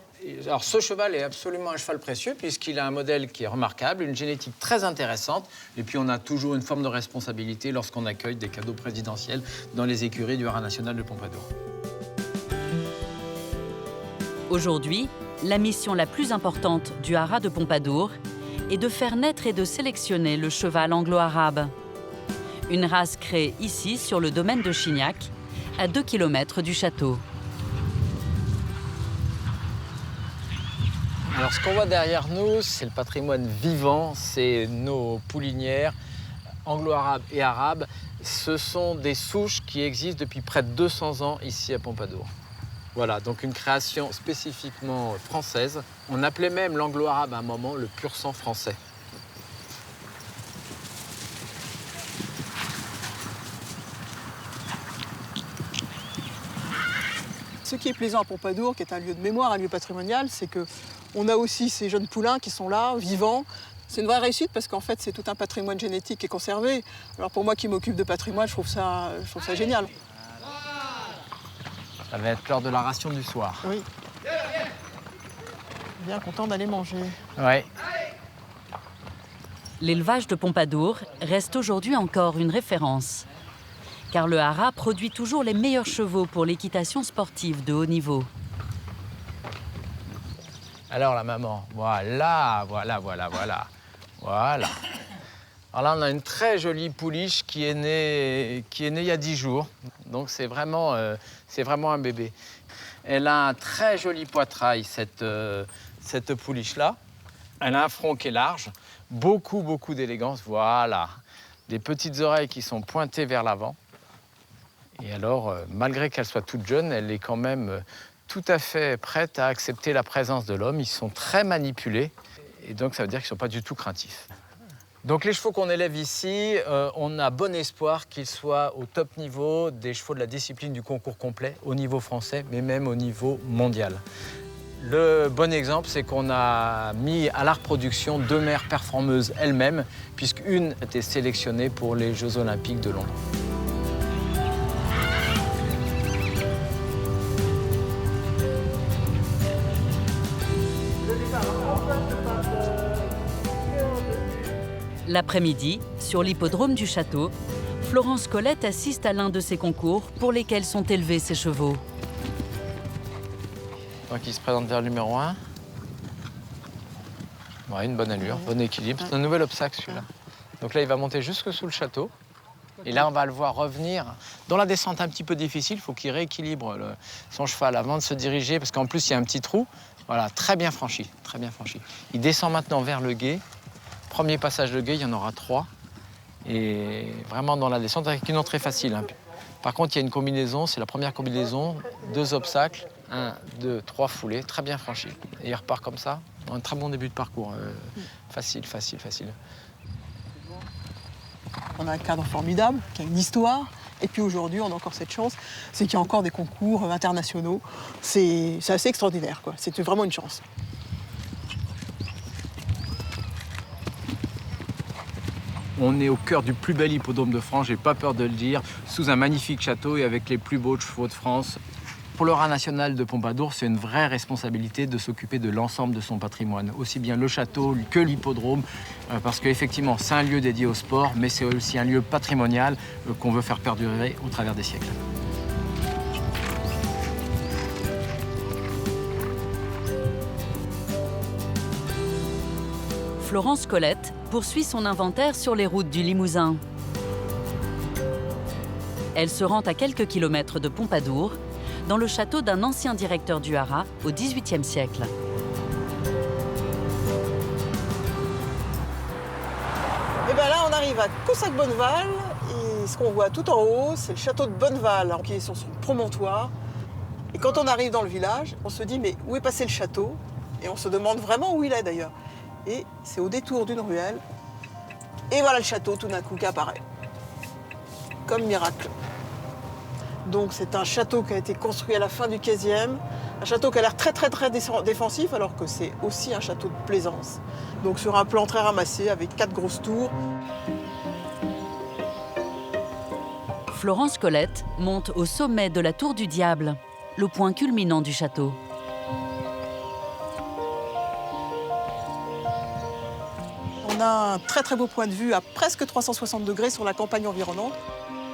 Alors, ce cheval est absolument un cheval précieux puisqu'il a un modèle qui est remarquable, une génétique très intéressante. Et puis, on a toujours une forme de responsabilité lorsqu'on accueille des cadeaux présidentiels dans les écuries du Haras national de Pompadour. Aujourd'hui, la mission la plus importante du haras de Pompadour est de faire naître et de sélectionner le cheval anglo-arabe. Une race créée ici, sur le domaine de Chignac, à 2 km du château. Alors, ce qu'on voit derrière nous, c'est le patrimoine vivant, c'est nos poulinières anglo-arabes et arabes. Ce sont des souches qui existent depuis près de 200 ans ici à Pompadour. Voilà, donc une création spécifiquement française. On appelait même l'anglo-arabe à un moment le pur sang français. Ce qui est plaisant à Pompadour, qui est un lieu de mémoire, un lieu patrimonial, c'est qu'on a aussi ces jeunes poulains qui sont là, vivants. C'est une vraie réussite parce qu'en fait, c'est tout un patrimoine génétique qui est conservé. Alors pour moi qui m'occupe de patrimoine, je trouve ça génial. Ça va être l'heure de la ration du soir. Oui. Bien content d'aller manger. Ouais. L'élevage de Pompadour reste aujourd'hui encore une référence. Car le haras produit toujours les meilleurs chevaux pour l'équitation sportive de haut niveau. Alors la maman, voilà. Voilà. Alors là, on a une très jolie pouliche qui est née il y a 10 jours. Donc c'est vraiment un bébé. Elle a un très joli poitrail, cette pouliche-là. Elle a un front qui est large, beaucoup d'élégance, voilà. Des petites oreilles qui sont pointées vers l'avant. Et alors, malgré qu'elle soit toute jeune, elle est quand même tout à fait prête à accepter la présence de l'homme. Ils sont très manipulés, et donc ça veut dire qu'ils ne sont pas du tout craintifs. Donc les chevaux qu'on élève ici, on a bon espoir qu'ils soient au top niveau des chevaux de la discipline du concours complet, au niveau français, mais même au niveau mondial. Le bon exemple, c'est qu'on a mis à la reproduction 2 mères performeuses elles-mêmes, puisqu'une était sélectionnée pour les Jeux Olympiques de Londres. L'après-midi, sur l'hippodrome du château, Florence Colette assiste à l'un de ces concours pour lesquels sont élevés ses chevaux. Donc il se présente vers le numéro 1. Ouais, une bonne allure, bon équilibre. C'est un nouvel obstacle celui-là. Donc là, il va monter jusque sous le château. Et là, on va le voir revenir. Dans la descente un petit peu difficile, il faut qu'il rééquilibre son cheval avant de se diriger, parce qu'en plus, il y a un petit trou. Voilà, très bien franchi, très bien franchi. Il descend maintenant vers le gué. Premier passage de gué, il y en aura 3. Et vraiment dans la descente, avec une entrée facile. Par contre, il y a une combinaison, c'est la première combinaison, 2 obstacles 1, 2, 3 foulées, très bien franchi. Et il repart comme ça. Un très bon début de parcours. Facile. On a un cadre formidable, qui a une histoire. Et puis aujourd'hui, on a encore cette chance, c'est qu'il y a encore des concours internationaux. C'est assez extraordinaire, quoi. C'est vraiment une chance. On est au cœur du plus bel hippodrome de France, j'ai pas peur de le dire, sous un magnifique château et avec les plus beaux chevaux de France. Pour le rat national de Pompadour, c'est une vraie responsabilité de s'occuper de l'ensemble de son patrimoine, aussi bien le château que l'hippodrome, parce qu'effectivement, c'est un lieu dédié au sport, mais c'est aussi un lieu patrimonial qu'on veut faire perdurer au travers des siècles. Florence Colette poursuit son inventaire sur les routes du Limousin. Elle se rend à quelques kilomètres de Pompadour, dans le château d'un ancien directeur du haras au XVIIIe siècle. Et bien là, on arrive à Caussac-Bonneval, et ce qu'on voit tout en haut, c'est le château de Bonneval, qui est sur son promontoire. Et quand on arrive dans le village, on se dit, mais où est passé le château? Et on se demande vraiment où il est d'ailleurs. Et c'est au détour d'une ruelle. Et voilà le château tout d'un coup qui apparaît. Comme miracle. Donc c'est un château qui a été construit à la fin du XVe, un château qui a l'air très défensif, alors que c'est aussi un château de plaisance. Donc sur un plan très ramassé, avec 4 grosses tours. Florence Colette monte au sommet de la Tour du Diable, le point culminant du château. On a un très beau point de vue à presque 360 degrés sur la campagne environnante.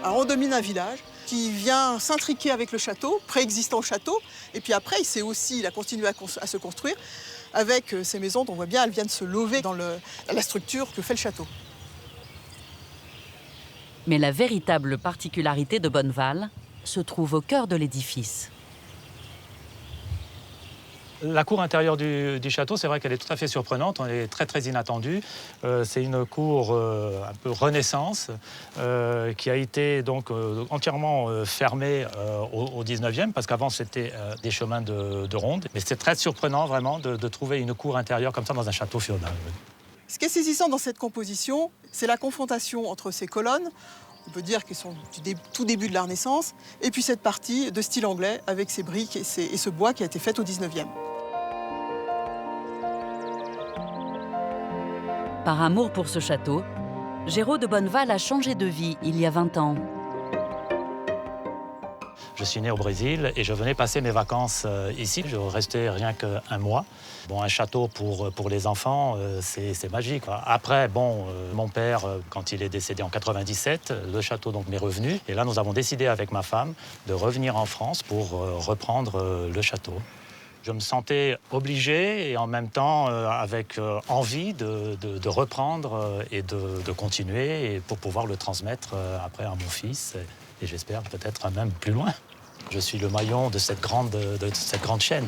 Alors on domine un village qui vient s'intriquer avec le château, préexistant au château. Et puis après, il a continué à se construire avec ces maisons dont on voit bien, elles viennent se lever dans la structure que fait le château. Mais la véritable particularité de Bonneval se trouve au cœur de l'édifice. La cour intérieure du château, c'est vrai qu'elle est tout à fait surprenante, elle est très inattendue. C'est une cour un peu renaissance qui a été donc entièrement fermée au 19e, parce qu'avant c'était des chemins de ronde. Mais c'est très surprenant vraiment de trouver une cour intérieure comme ça dans un château féodal. Ce qui est saisissant dans cette composition, c'est la confrontation entre ces colonnes, on peut dire qu'elles sont du tout début de la Renaissance, et puis cette partie de style anglais avec ces briques et ce bois qui a été fait au 19e. Par amour pour ce château, Géraud de Bonneval a changé de vie il y a 20 ans. Je suis né au Brésil et je venais passer mes vacances ici. Je restais rien qu'un mois. Bon, un château pour les enfants, c'est magique, quoi. Après, mon père, quand il est décédé en 97, le château donc m'est revenu. Et là, nous avons décidé avec ma femme de revenir en France pour reprendre le château. Je me sentais obligé et en même temps avec envie de reprendre et de continuer et pour pouvoir le transmettre après à mon fils et j'espère peut-être même plus loin. Je suis le maillon de cette grande chaîne.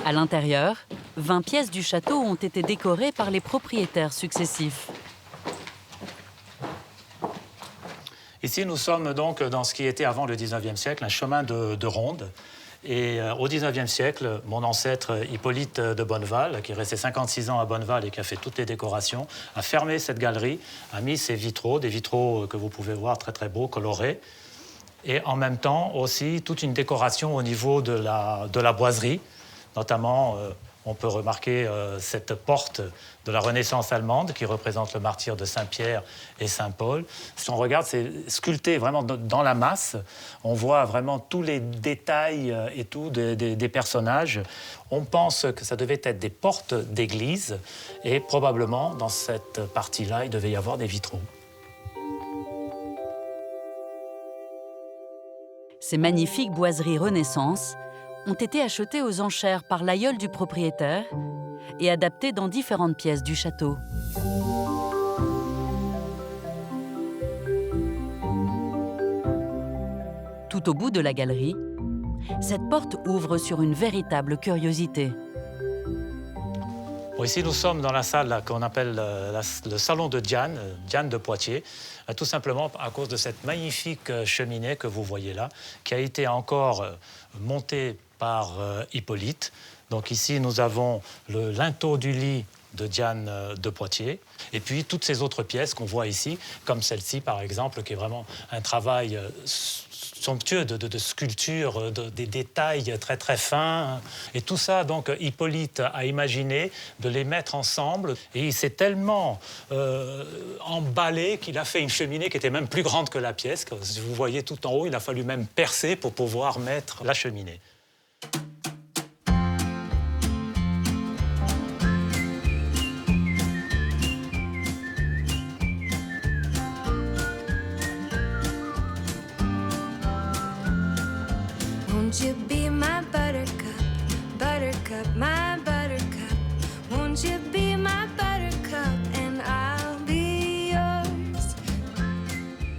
À l'intérieur, 20 pièces du château ont été décorées par les propriétaires successifs. Ici, nous sommes donc dans ce qui était avant le 19e siècle, un chemin de ronde. Et au 19e siècle, mon ancêtre Hippolyte de Bonneval, qui est resté 56 ans à Bonneval et qui a fait toutes les décorations, a fermé cette galerie, a mis ses vitraux, des vitraux que vous pouvez voir très beaux, colorés. Et en même temps aussi toute une décoration au niveau de la boiserie, notamment... on peut remarquer cette porte de la Renaissance allemande qui représente le martyre de Saint-Pierre et Saint-Paul. Si on regarde, c'est sculpté vraiment dans la masse. On voit vraiment tous les détails et tout des personnages. On pense que ça devait être des portes d'église et probablement dans cette partie-là, il devait y avoir des vitraux. Ces magnifiques boiseries Renaissance ont été achetées aux enchères par l'aïeul du propriétaire et adaptées dans différentes pièces du château. Tout au bout de la galerie, cette porte ouvre sur une véritable curiosité. Bon, ici, nous sommes dans la salle qu'on appelle le salon de Diane, Diane de Poitiers, tout simplement à cause de cette magnifique cheminée que vous voyez là, qui a été encore montée par Hippolyte. Donc ici, nous avons le linteau du lit de Diane de Poitiers, et puis toutes ces autres pièces qu'on voit ici, comme celle-ci par exemple, qui est vraiment un travail somptueux de sculpture, des détails très très fins. Et tout ça, donc, Hippolyte a imaginé de les mettre ensemble. Et il s'est tellement emballé qu'il a fait une cheminée qui était même plus grande que la pièce. Si vous voyez tout en haut, il a fallu même percer pour pouvoir mettre la cheminée. Won't you be my buttercup, buttercup, my buttercup? Won't you be my buttercup and I'll be yours?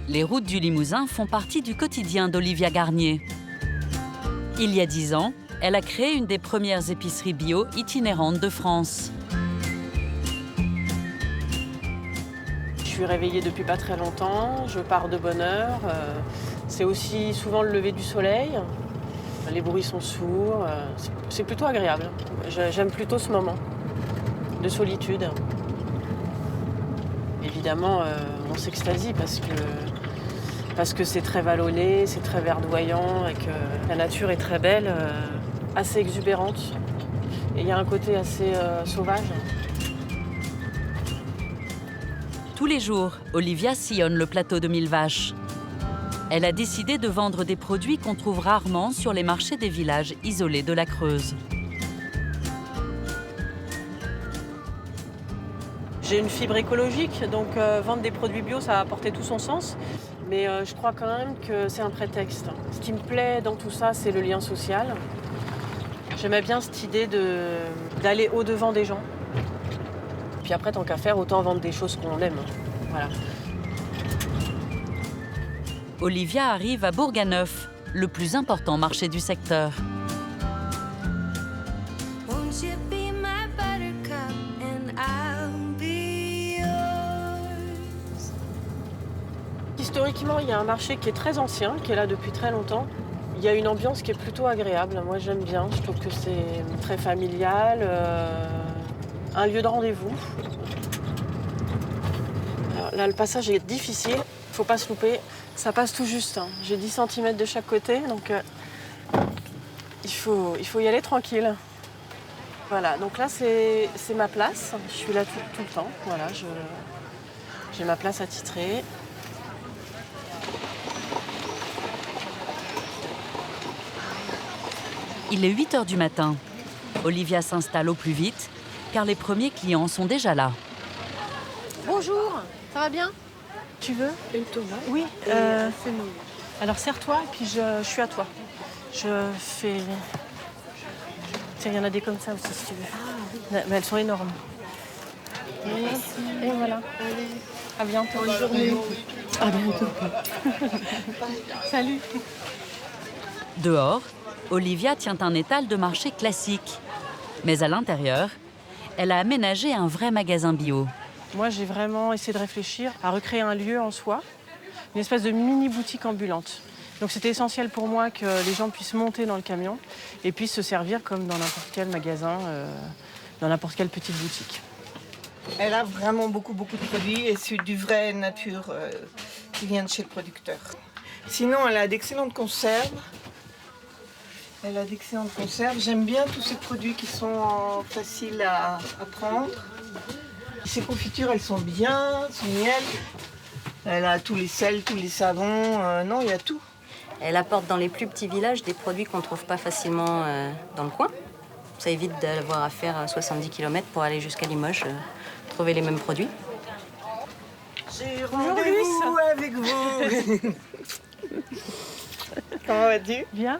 Les routes du Limousin font partie du quotidien d'Olivia Garnier. Il y a 10 ans, elle a créé une des premières épiceries bio itinérantes de France. Je suis réveillée depuis pas très longtemps, je pars de bonne heure. C'est aussi souvent le lever du soleil. Les bruits sont sourds, c'est plutôt agréable. J'aime plutôt ce moment de solitude. Évidemment, on s'extasie parce que c'est très vallonné, c'est très verdoyant et que la nature est très belle, assez exubérante. Et il y a un côté assez sauvage. Tous les jours, Olivia sillonne le plateau de Mille Vaches. Elle a décidé de vendre des produits qu'on trouve rarement sur les marchés des villages isolés de la Creuse. J'ai une fibre écologique, donc vendre des produits bio, ça a apporté tout son sens. Mais je crois quand même que c'est un prétexte. Ce qui me plaît dans tout ça, c'est le lien social. J'aimais bien cette idée d'aller au-devant des gens. Puis après, tant qu'à faire, autant vendre des choses qu'on aime. Voilà. Olivia arrive à Bourganeuf, le plus important marché du secteur. Won't you be my buttercup and I'll be yours? Historiquement, il y a un marché qui est très ancien, qui est là depuis très longtemps. Il y a une ambiance qui est plutôt agréable. Moi, j'aime bien. Je trouve que c'est très familial, un lieu de rendez-vous. Alors là, le passage est difficile. Il ne faut pas se louper. Ça passe tout juste. Hein. J'ai 10 cm de chaque côté, donc il faut y aller tranquille. Voilà, donc là, c'est ma place. Je suis là tout le temps. Voilà, j'ai ma place attitrée. Il est 8 h du matin. Olivia s'installe au plus vite, car les premiers clients sont déjà là. Bonjour, ça va bien? Tu veux une tomate? Oui. Alors serre-toi et puis je suis à toi. Je fais... Tiens, il y en a des comme ça aussi si tu veux. Ah, oui. Mais elles sont énormes. Merci. Et voilà. Allez. À bientôt. Bonne journée. À bientôt. Salut. Dehors, Olivia tient un étal de marché classique. Mais à l'intérieur, elle a aménagé un vrai magasin bio. Moi, j'ai vraiment essayé de réfléchir à recréer un lieu en soi, une espèce de mini-boutique ambulante. Donc c'était essentiel pour moi que les gens puissent monter dans le camion et puissent se servir comme dans n'importe quel magasin, dans n'importe quelle petite boutique. Elle a vraiment beaucoup de produits et c'est du vrai nature qui vient de chez le producteur. Sinon, elle a d'excellentes conserves. J'aime bien tous ces produits qui sont faciles à prendre. Ces confitures, elles sont bien, son miel. Elle a tous les sels, tous les savons. Non, il y a tout. Elle apporte dans les plus petits villages des produits qu'on ne trouve pas facilement dans le coin. Ça évite d'avoir à faire 70 km pour aller jusqu'à Limoges, trouver les mêmes produits. J'ai rendez-vous avec vous. Comment vas-tu? Bien.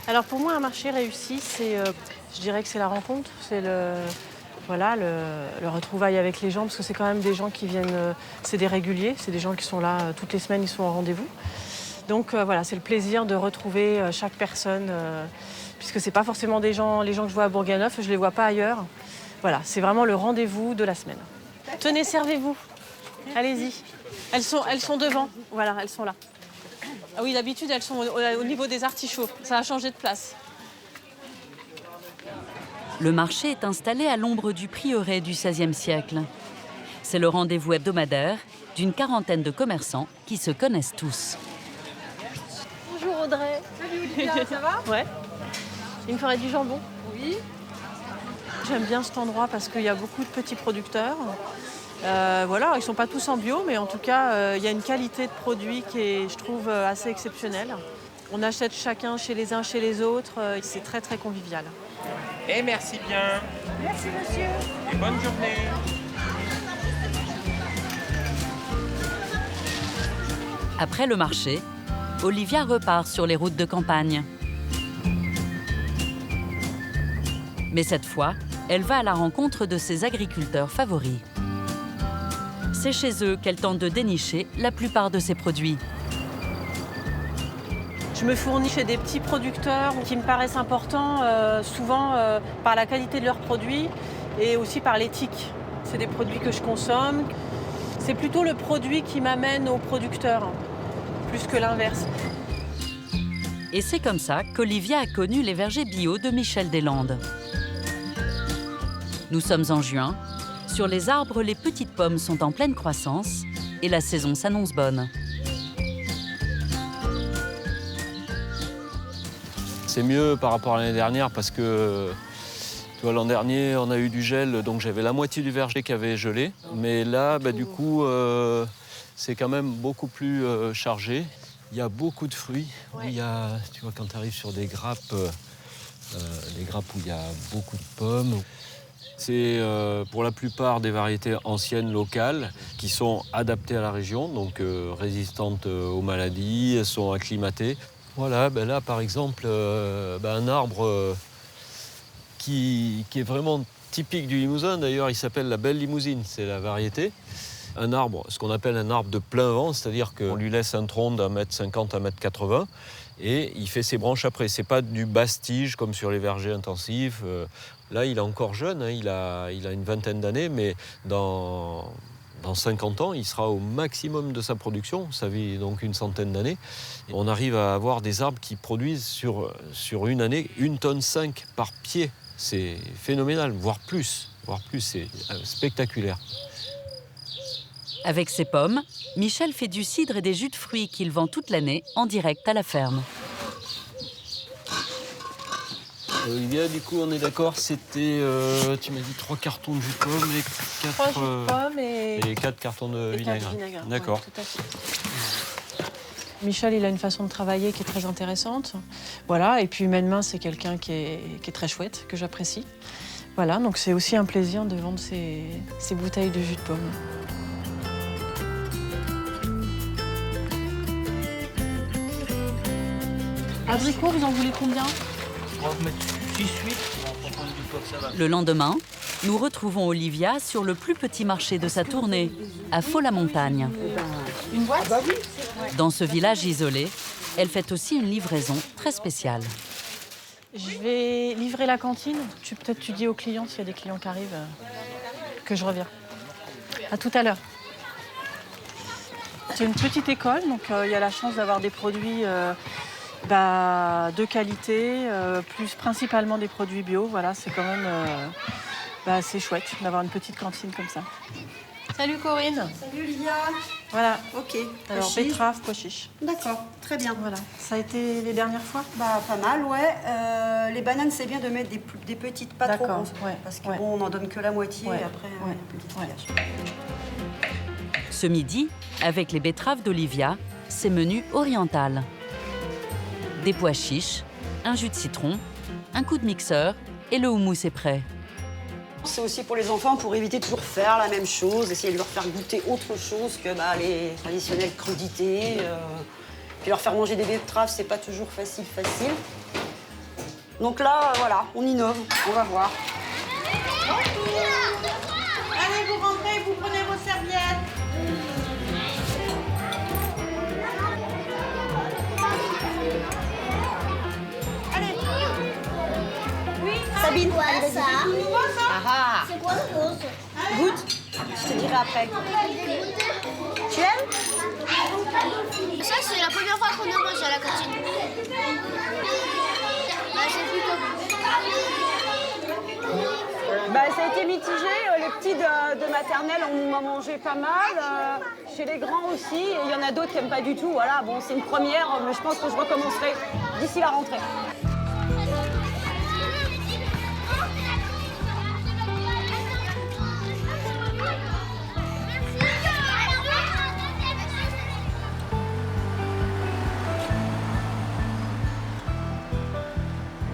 Alors pour moi, un marché réussi, je dirais que c'est la rencontre, c'est le retrouvail avec les gens, parce que c'est quand même des gens qui viennent, c'est des réguliers, c'est des gens qui sont là toutes les semaines, ils sont en rendez-vous. Donc voilà, c'est le plaisir de retrouver chaque personne, puisque c'est pas forcément les gens que je vois à Bourganeuf, je les vois pas ailleurs. Voilà, c'est vraiment le rendez-vous de la semaine. Tenez, servez-vous. Allez-y. Elles sont devant. Voilà, elles sont là. Ah oui, d'habitude, elles sont au niveau des artichauts. Ça a changé de place. Le marché est installé à l'ombre du prieuré du XVIe siècle. C'est le rendez-vous hebdomadaire d'une quarantaine de commerçants qui se connaissent tous. Bonjour Audrey. Salut Olivia, ça va? Ouais. Il me ferait du jambon. Oui. J'aime bien cet endroit parce qu'il y a beaucoup de petits producteurs. Voilà, ils ne sont pas tous en bio, mais en tout cas, il y a une qualité de produit qui est, je trouve, assez exceptionnelle. On achète chacun chez les uns, chez les autres. C'est très, très convivial. Et merci bien. Merci monsieur. Et bonne journée. Après le marché, Olivia repart sur les routes de campagne. Mais cette fois, elle va à la rencontre de ses agriculteurs favoris. C'est chez eux qu'elle tente de dénicher la plupart de ses produits. Je me fournis chez des petits producteurs qui me paraissent importants, souvent par la qualité de leurs produits et aussi par l'éthique. C'est des produits que je consomme. C'est plutôt le produit qui m'amène aux producteurs, plus que l'inverse. Et c'est comme ça qu'Olivia a connu les vergers bio de Michel Deslandes. Nous sommes en juin. Sur les arbres, les petites pommes sont en pleine croissance et la saison s'annonce bonne. C'est mieux par rapport à l'année dernière parce que l'an dernier, on a eu du gel, donc j'avais la moitié du verger qui avait gelé. Mais là, du coup, c'est quand même beaucoup plus chargé. Il y a beaucoup de fruits. Ouais. Il y a, tu vois, quand tu arrives sur des grappes où il y a beaucoup de pommes. C'est pour la plupart des variétés anciennes locales qui sont adaptées à la région, donc résistantes aux maladies, elles sont acclimatées. Voilà, là par exemple, un arbre qui est vraiment typique du Limousin, d'ailleurs il s'appelle la belle limousine, c'est la variété. Un arbre, ce qu'on appelle un arbre de plein vent, c'est-à-dire qu'on lui laisse un tronc d'1,50 m à 1,80 m et il fait ses branches après. C'est pas du bastige comme sur les vergers intensifs. Là, il est encore jeune, hein, il a une vingtaine d'années, mais dans 50 ans, il sera au maximum de sa production. Ça vit donc une centaine d'années. On arrive à avoir des arbres qui produisent sur une année 1,5 tonne par pied. C'est phénoménal, voire plus, c'est spectaculaire. Avec ses pommes, Michel fait du cidre et des jus de fruits qu'il vend toute l'année en direct à la ferme. Olivia, du coup, on est d'accord, c'était, tu m'as dit 3 cartons de jus de pomme et 4, 3 jus de pomme et 4 cartons de vinaigre. D'accord. Ouais, tout à fait. Michel, il a une façon de travailler qui est très intéressante. Voilà, et puis humainement, c'est quelqu'un qui est très chouette, que j'apprécie. Voilà, donc c'est aussi un plaisir de vendre ces bouteilles de jus de pomme. Abricots, vous en voulez combien? On va mettre 6-8 pour prendre du pot, ça va. Le lendemain, nous retrouvons Olivia sur le plus petit marché de sa tournée, à Faux-la-Montagne. Une boîte? Dans ce village isolé, elle fait aussi une livraison très spéciale. Je vais livrer la cantine. Peut-être tu dis aux clients, s'il y a des clients qui arrivent, que je reviens. À tout à l'heure. C'est une petite école, donc il y a la chance d'avoir des produits de qualité, plus principalement des produits bio. Voilà, c'est quand même c'est chouette d'avoir une petite cantine comme ça. Salut Corinne. Salut Olivia. Voilà. Ok. Alors betterave, pois chiche. D'accord, très bien. Voilà. Ça a été les dernières fois? Pas mal, ouais. Les bananes, c'est bien de mettre des petites, pas trop grosses. Ouais. Parce que bon, on n'en donne que la moitié et après, un petit gaspillage. Ce midi, avec les betteraves d'Olivia, c'est menu oriental. Des pois chiches, un jus de citron, un coup de mixeur et le houmous est prêt. C'est aussi pour les enfants, pour éviter de toujours faire la même chose, essayer de leur faire goûter autre chose que les traditionnelles crudités. Puis leur faire manger des betteraves, c'est pas toujours facile. Donc là, voilà, on innove, on va voir. Allez, vous rentrez, vous prenez vos serviettes. Sabine, allez, vas-y. Quoi, ça? Ah. C'est quoi le rose? Goûte, je te dirai après. Tu aimes? Ça, c'est la première fois qu'on en mange à la cantine. Bah, c'est plutôt bon. Bah, ça a été mitigé. Les petits de maternelle, on en mangeait pas mal. Chez les grands aussi. Et il y en a d'autres qui n'aiment pas du tout. Voilà, bon, c'est une première, mais je pense que je recommencerai d'ici la rentrée.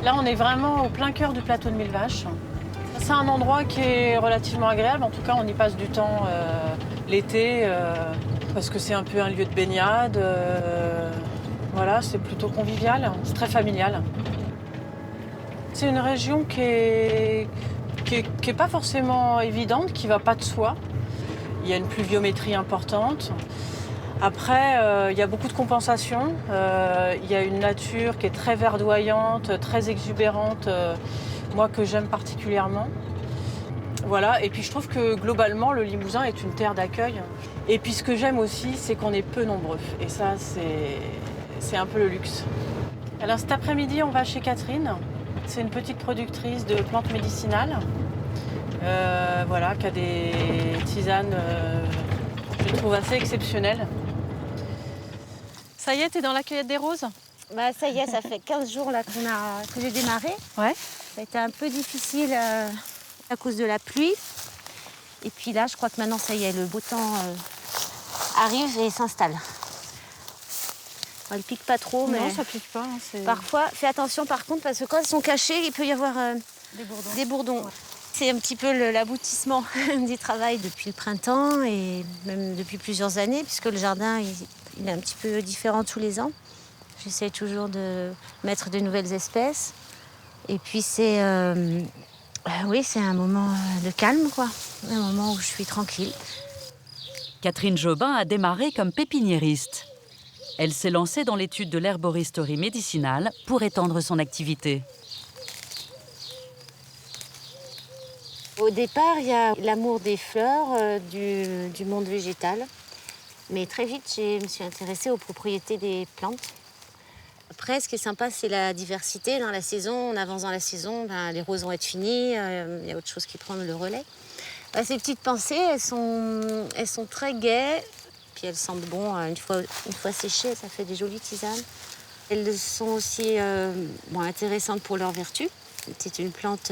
Là, on est vraiment au plein cœur du plateau de Mille Vaches. C'est un endroit qui est relativement agréable. En tout cas, on y passe du temps l'été parce que c'est un peu un lieu de baignade. Voilà, c'est plutôt convivial, c'est très familial. C'est une région qui est pas forcément évidente, qui va pas de soi. Il y a une pluviométrie importante. Après, il y a beaucoup de compensations. Il y a une nature qui est très verdoyante, très exubérante, moi que j'aime particulièrement. Voilà. Et puis je trouve que globalement, le Limousin est une terre d'accueil. Et puis ce que j'aime aussi, c'est qu'on est peu nombreux. Et ça, c'est un peu le luxe. Alors cet après-midi, on va chez Catherine. C'est une petite productrice de plantes médicinales. Voilà, qui a des tisanes, je trouve, assez exceptionnelles. Ça y est, t'es dans la cueillette des roses? Bah, ça y est, ça fait 15 jours là, que j'ai démarré. Ouais. Ça a été un peu difficile à cause de la pluie. Et puis là, je crois que maintenant, ça y est, le beau temps arrive et s'installe. Elle pique pas trop, mais... Non, ça pique pas. Hein, parfois, fais attention par contre, parce que quand elles sont cachées, il peut y avoir des bourdons. Ouais. C'est un petit peu l'aboutissement du travail depuis le printemps et même depuis plusieurs années, puisque le jardin il est un petit peu différent tous les ans. J'essaie toujours de mettre de nouvelles espèces. Et puis c'est oui, c'est un moment de calme, quoi. Un moment où je suis tranquille. Catherine Jobin a démarré comme pépiniériste. Elle s'est lancée dans l'étude de l'herboristerie médicinale pour étendre son activité. Au départ, il y a l'amour des fleurs, du monde végétal. Mais très vite, je me suis intéressée aux propriétés des plantes. Après, ce qui est sympa, c'est la diversité. Dans la saison, en avance dans la saison, les roses vont être finies, il y a autre chose qui prend le relais. Ces petites pensées, elles sont très gaies. Puis elles sentent bon, une fois séchées, ça fait des jolies tisanes. Elles sont aussi intéressantes pour leurs vertus. C'est une plante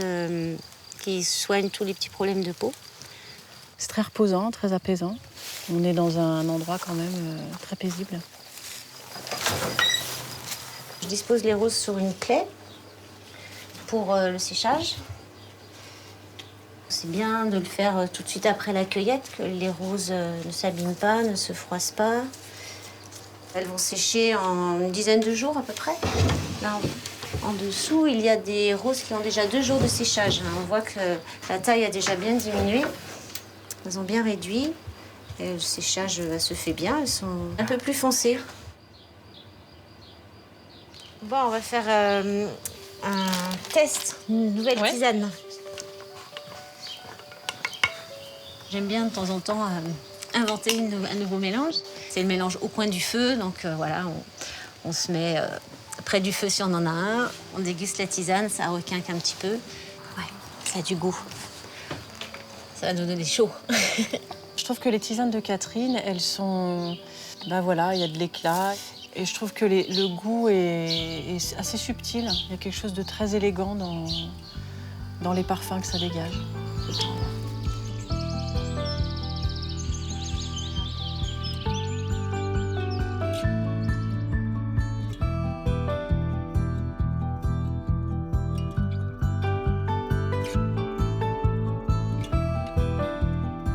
qui soigne tous les petits problèmes de peau. C'est très reposant, très apaisant. On est dans un endroit quand même très paisible. Je dispose les roses sur une claie pour le séchage. C'est bien de le faire tout de suite après la cueillette, que les roses ne s'abîment pas, ne se froissent pas. Elles vont sécher en une dizaine de jours à peu près. Là, en dessous, il y a des roses qui ont déjà 2 jours de séchage. On voit que la taille a déjà bien diminué. Elles ont bien réduit. Et le séchage se fait bien. Elles sont un peu plus foncées. Bon, on va faire un test, une nouvelle tisane. J'aime bien de temps en temps inventer un nouveau mélange. C'est le mélange au coin du feu, donc voilà, on se met près du feu si on en a un. On déguste la tisane, ça requinque un petit peu. Ouais, ça a du goût. Ça va nous donner chaud. Je trouve que les tisanes de Catherine, elles sont... Ben voilà, il y a de l'éclat. Et je trouve que le goût est assez subtil. Il y a quelque chose de très élégant dans les parfums que ça dégage.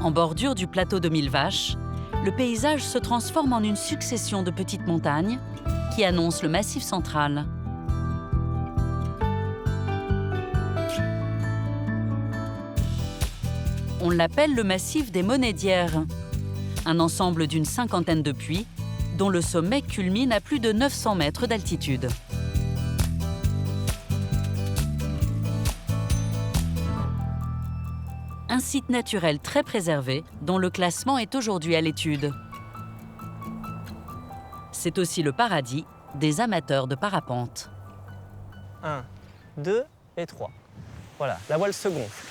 En bordure du plateau de Mille Vaches, le paysage se transforme en une succession de petites montagnes qui annoncent le Massif central. On l'appelle le massif des Monédières, un ensemble d'une 50aine de puits dont le sommet culmine à plus de 900 mètres d'altitude. un site naturel très préservé dont le classement est aujourd'hui à l'étude. C'est aussi le paradis des amateurs de parapente. 1, 2 et 3. Voilà, la voile se gonfle.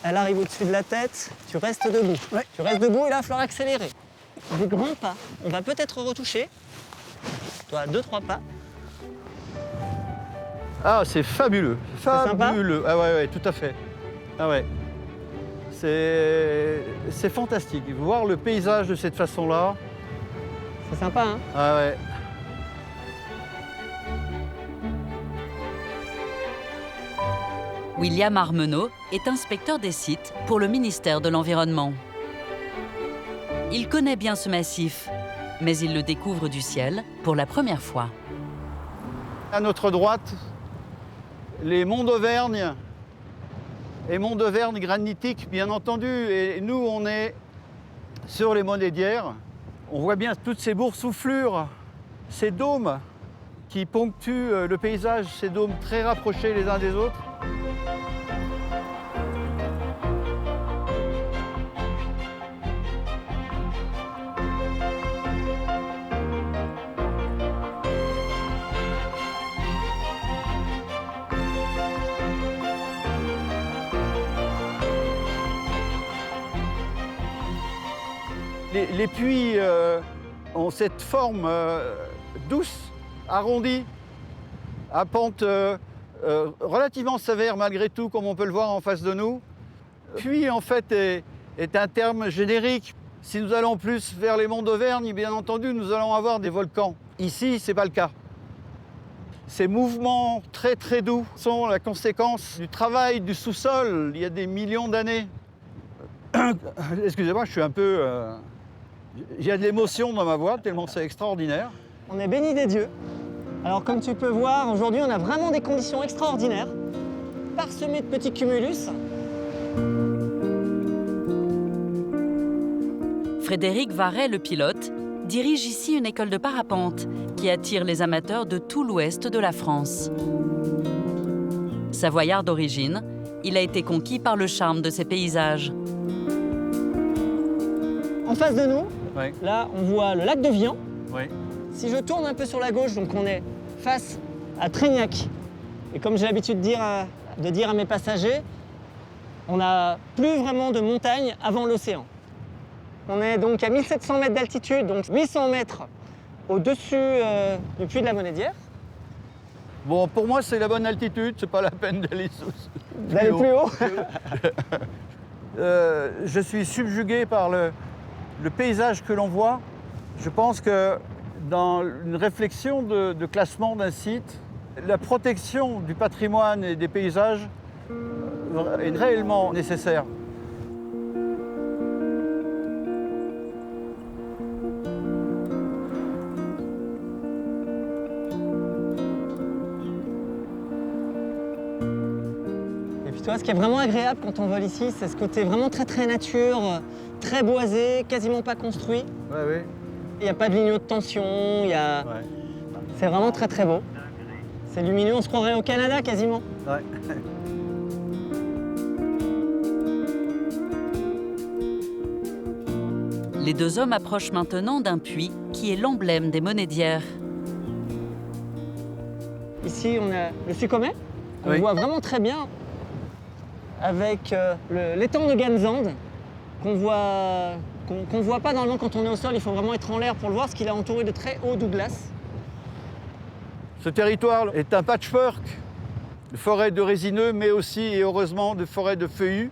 Elle arrive au-dessus de la tête, tu restes debout. Tu restes debout et là, il va falloir accélérer. Des grands pas. On va peut-être retoucher. Toi, 2-3 pas. Ah, c'est fabuleux. Fabuleux. Ah ouais, tout à fait. Ah ouais. C'est fantastique. Voir le paysage de cette façon-là. C'est sympa, hein? Ah ouais. William Armenaud est inspecteur des sites pour le ministère de l'Environnement. Il connaît bien ce massif, mais il le découvre du ciel pour la première fois. À notre droite, les monts d'Auvergne et monts d'Auvergne granitiques, bien entendu. Et nous, on est sur les monédières. On voit bien toutes ces boursouflures, ces dômes qui ponctuent le paysage, ces dômes très rapprochés les uns des autres. Les puits ont cette forme douce, arrondie, à pente relativement sévère malgré tout, comme on peut le voir en face de nous. Puits, en fait, est un terme générique. Si nous allons plus vers les monts d'Auvergne, bien entendu, nous allons avoir des volcans. Ici, ce n'est pas le cas. Ces mouvements très très doux sont la conséquence du travail du sous-sol il y a des millions d'années. Excusez-moi, je suis un peu... Il y a de l'émotion dans ma voix, tellement c'est extraordinaire. On est béni des dieux. Alors comme tu peux voir, aujourd'hui on a vraiment des conditions extraordinaires, parsemées de petits cumulus. Frédéric Varret, le pilote, dirige ici une école de parapente qui attire les amateurs de tout l'ouest de la France. Savoyard d'origine, il a été conquis par le charme de ces paysages. En face de nous, oui. Là on voit le lac de Vian. Oui. Si je tourne un peu sur la gauche, donc on est face à Trégnac. Et comme j'ai l'habitude de dire à mes passagers, on n'a plus vraiment de montagne avant l'océan. On est donc à 1700 mètres d'altitude, donc 800 mètres au-dessus du puits de la Monédière. Bon, pour moi, c'est la bonne altitude, c'est pas la peine d'aller plus haut. Je suis subjugué par le paysage que l'on voit. Je pense que dans une réflexion de classement d'un site, la protection du patrimoine et des paysages est réellement nécessaire. Et puis tu vois, ce qui est vraiment agréable quand on vole ici, c'est ce côté vraiment très très nature, très boisé, quasiment pas construit. Ouais, oui. Il n'y a pas de ligne de tension, c'est vraiment très très beau. C'est lumineux, on se croirait au Canada quasiment. Ouais. Les deux hommes approchent maintenant d'un puits qui est l'emblème des Monédières. Ici, on a le Sucomet, qu'on voit vraiment très bien, avec l'étang de Ganzande, qu'on voit pas normalement quand on est au sol. Il faut vraiment être en l'air pour le voir, parce qu'il est entouré de très hauts douglas. Ce territoire est un patchwork de forêts de résineux, mais aussi, et heureusement, de forêts de feuillus.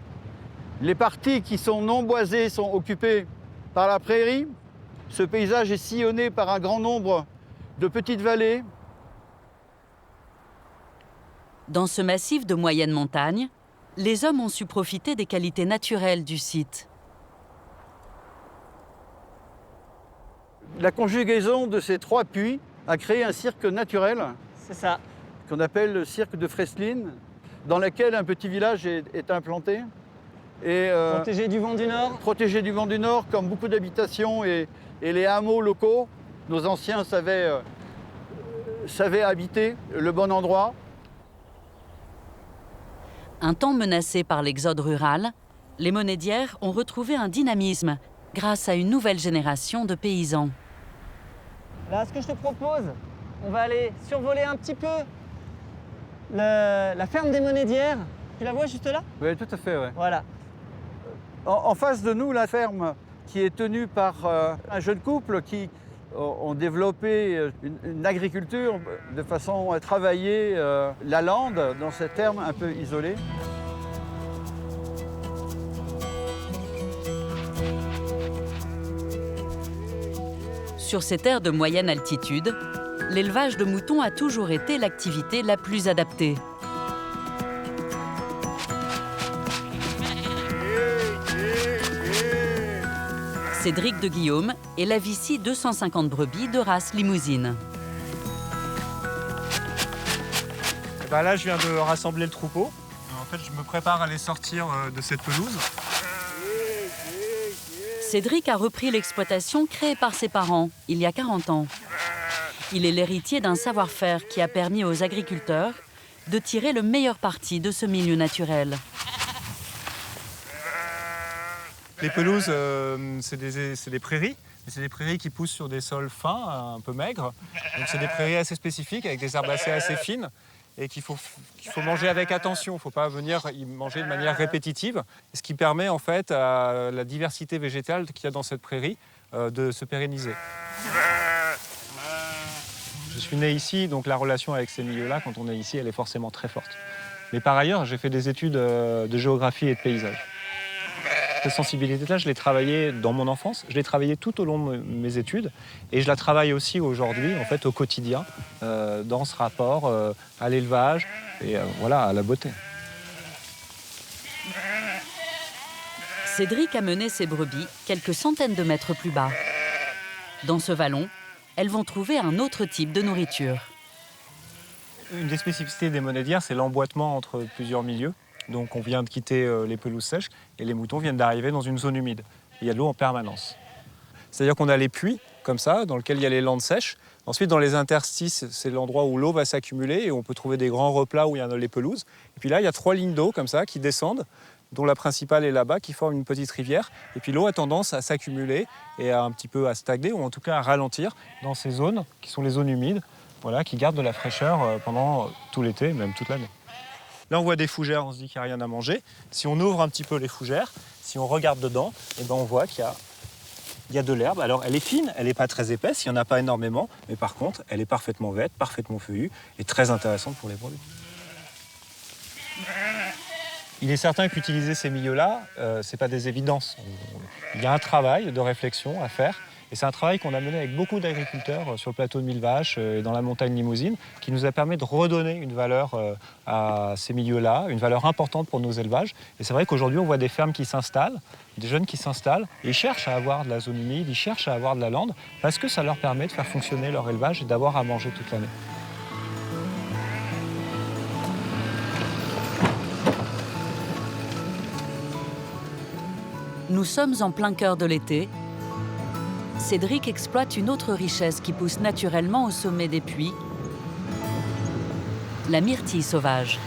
Les parties qui sont non boisées sont occupées par la prairie. Ce paysage est sillonné par un grand nombre de petites vallées. Dans ce massif de moyenne montagne, les hommes ont su profiter des qualités naturelles du site. La conjugaison de ces trois puits a créé un cirque naturel. C'est ça. Qu'on appelle le cirque de Freslin, dans lequel un petit village est implanté. Et, protégé du vent du Nord. Protégé du vent du Nord, comme beaucoup d'habitations et les hameaux locaux. Nos anciens savaient habiter le bon endroit. Un temps menacé par l'exode rural, les monédières ont retrouvé un dynamisme grâce à une nouvelle génération de paysans. Là, ce que je te propose, on va aller survoler un petit peu la ferme des monédières. Tu la vois juste là? Oui, tout à fait, ouais. Voilà. En face de nous, la ferme qui est tenue par un jeune couple qui ont développé une agriculture de façon à travailler la lande dans cette ferme un peu isolée. Sur ces terres de moyenne altitude, l'élevage de moutons a toujours été l'activité la plus adaptée. Cédric de Guillaume élève ici 250 brebis de race limousine. Et ben là, je viens de rassembler le troupeau. En fait, je me prépare à les sortir de cette pelouse. Cédric a repris l'exploitation créée par ses parents il y a 40 ans. Il est l'héritier d'un savoir-faire qui a permis aux agriculteurs de tirer le meilleur parti de ce milieu naturel. Les pelouses, c'est des prairies, mais c'est des prairies qui poussent sur des sols fins, un peu maigres. Donc c'est des prairies assez spécifiques, avec des herbacées assez fines, et qu'il faut manger avec attention. Il ne faut pas venir y manger de manière répétitive, ce qui permet en fait à la diversité végétale qu'il y a dans cette prairie de se pérenniser. Je suis né ici, donc la relation avec ces milieux-là, quand on est ici, elle est forcément très forte. Mais par ailleurs, j'ai fait des études de géographie et de paysage. Cette sensibilité-là, je l'ai travaillée dans mon enfance, je l'ai travaillée tout au long de mes études, et je la travaille aussi aujourd'hui, en fait, au quotidien, dans ce rapport à l'élevage et voilà, à la beauté. Cédric a mené ses brebis quelques centaines de mètres plus bas. Dans ce vallon, elles vont trouver un autre type de nourriture. Une des spécificités des monédières, c'est l'emboîtement entre plusieurs milieux. Donc on vient de quitter les pelouses sèches et les moutons viennent d'arriver dans une zone humide. Il y a de l'eau en permanence. C'est-à-dire qu'on a les puits, comme ça, dans lesquels il y a les landes sèches. Ensuite, dans les interstices, c'est l'endroit où l'eau va s'accumuler et on peut trouver des grands replats où il y a les pelouses. Et puis là, il y a 3 lignes d'eau, comme ça, qui descendent, dont la principale est là-bas, qui forme une petite rivière. Et puis l'eau a tendance à s'accumuler et un petit peu à stagner, ou en tout cas à ralentir dans ces zones, qui sont les zones humides, voilà, qui gardent de la fraîcheur pendant tout l'été, même toute l'année. Là, on voit des fougères, on se dit qu'il n'y a rien à manger. Si on ouvre un petit peu les fougères, si on regarde dedans, eh ben on voit qu'il y a de l'herbe. Alors, elle est fine, elle n'est pas très épaisse, il n'y en a pas énormément, mais par contre, elle est parfaitement verte, parfaitement feuillue et très intéressante pour les brebis. Il est certain qu'utiliser ces milieux-là, ce n'est pas des évidences. Il y a un travail de réflexion à faire. Et c'est un travail qu'on a mené avec beaucoup d'agriculteurs sur le plateau de Millevaches et dans la montagne limousine, qui nous a permis de redonner une valeur à ces milieux-là, une valeur importante pour nos élevages. Et c'est vrai qu'aujourd'hui, on voit des fermes qui s'installent, des jeunes qui s'installent, et ils cherchent à avoir de la zone humide, ils cherchent à avoir de la lande, parce que ça leur permet de faire fonctionner leur élevage et d'avoir à manger toute l'année. Nous sommes en plein cœur de l'été. Cédric exploite une autre richesse qui pousse naturellement au sommet des puits, la myrtille sauvage.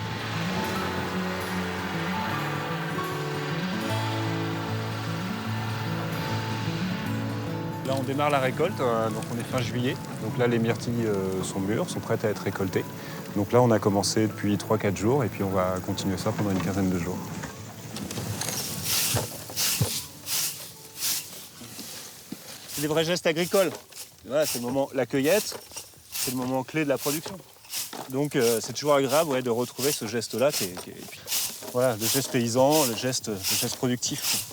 Là, on démarre la récolte, donc on est fin juillet. Donc là, les myrtilles sont mûres, sont prêtes à être récoltées. Donc là, on a commencé depuis 3-4 jours et puis on va continuer ça pendant une quinzaine de jours. C'est des vrais gestes agricoles. Voilà, c'est le moment, la cueillette, c'est le moment clé de la production. Donc c'est toujours agréable de retrouver ce geste-là. Voilà, le geste paysan, le geste productif.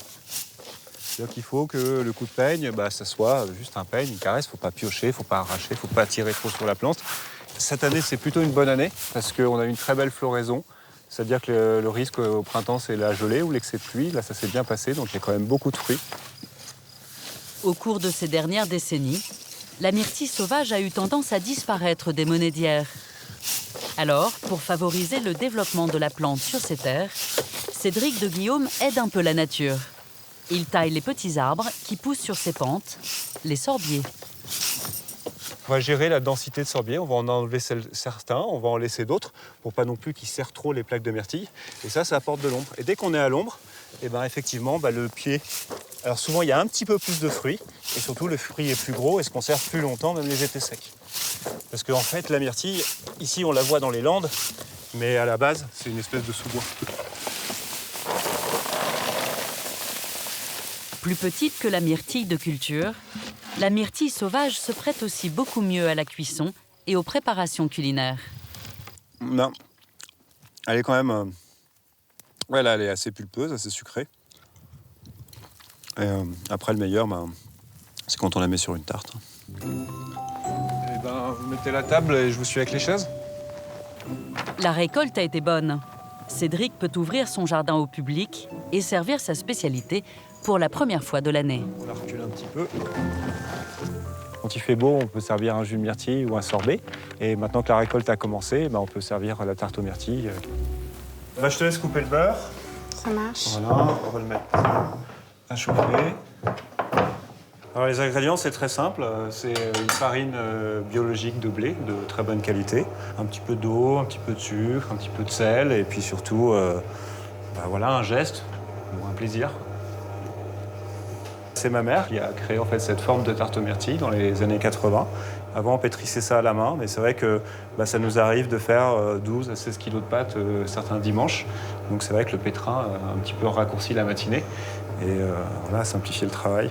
C'est-à-dire qu'il faut que le coup de peigne, ça soit juste un peigne, une caresse. Il ne faut pas piocher, il ne faut pas arracher, il ne faut pas tirer trop sur la plante. Cette année, c'est plutôt une bonne année parce qu'on a une très belle floraison. C'est-à-dire que le risque au printemps, c'est la gelée ou l'excès de pluie. Là, ça s'est bien passé, donc il y a quand même beaucoup de fruits. Au cours de ces dernières décennies, la myrtille sauvage a eu tendance à disparaître des monédières. Alors, pour favoriser le développement de la plante sur ces terres, Cédric de Guillaume aide un peu la nature. Il taille les petits arbres qui poussent sur ces pentes, les sorbiers. On va gérer la densité de sorbier, on va en enlever certains, on va en laisser d'autres, pour pas non plus qu'ils serrent trop les plaques de myrtille. Et ça apporte de l'ombre. Et dès qu'on est à l'ombre, et ben effectivement, le pied... Alors souvent, il y a un petit peu plus de fruits, et surtout, le fruit est plus gros et se conserve plus longtemps, même les étés secs. Parce qu'en fait, la myrtille, ici, on la voit dans les landes, mais à la base, c'est une espèce de sous-bois. Plus petite que la myrtille de culture, la myrtille sauvage se prête aussi beaucoup mieux à la cuisson et aux préparations culinaires. Non. Elle est quand même... elle est assez pulpeuse, assez sucrée. Et après, le meilleur, c'est quand on la met sur une tarte. Vous mettez la table et je vous suis avec les chaises. La récolte a été bonne. Cédric peut ouvrir son jardin au public et servir sa spécialité pour la première fois de l'année. On la recule un petit peu. Quand il fait beau, on peut servir un jus de myrtille ou un sorbet. Et maintenant que la récolte a commencé, on peut servir la tarte aux myrtilles. Je te laisse couper le beurre. Ça marche. Voilà, on va le mettre à chauffer. Alors les ingrédients, c'est très simple. C'est une farine biologique de blé de très bonne qualité. Un petit peu d'eau, un petit peu de sucre, un petit peu de sel. Et puis surtout, un geste ou un plaisir. C'est ma mère qui a créé en fait cette forme de tarte aux myrtilles dans les années 80. Avant, on pétrissait ça à la main, mais c'est vrai que ça nous arrive de faire 12 à 16 kilos de pâtes certains dimanches. Donc c'est vrai que le pétrin a un petit peu raccourci la matinée et simplifié le travail.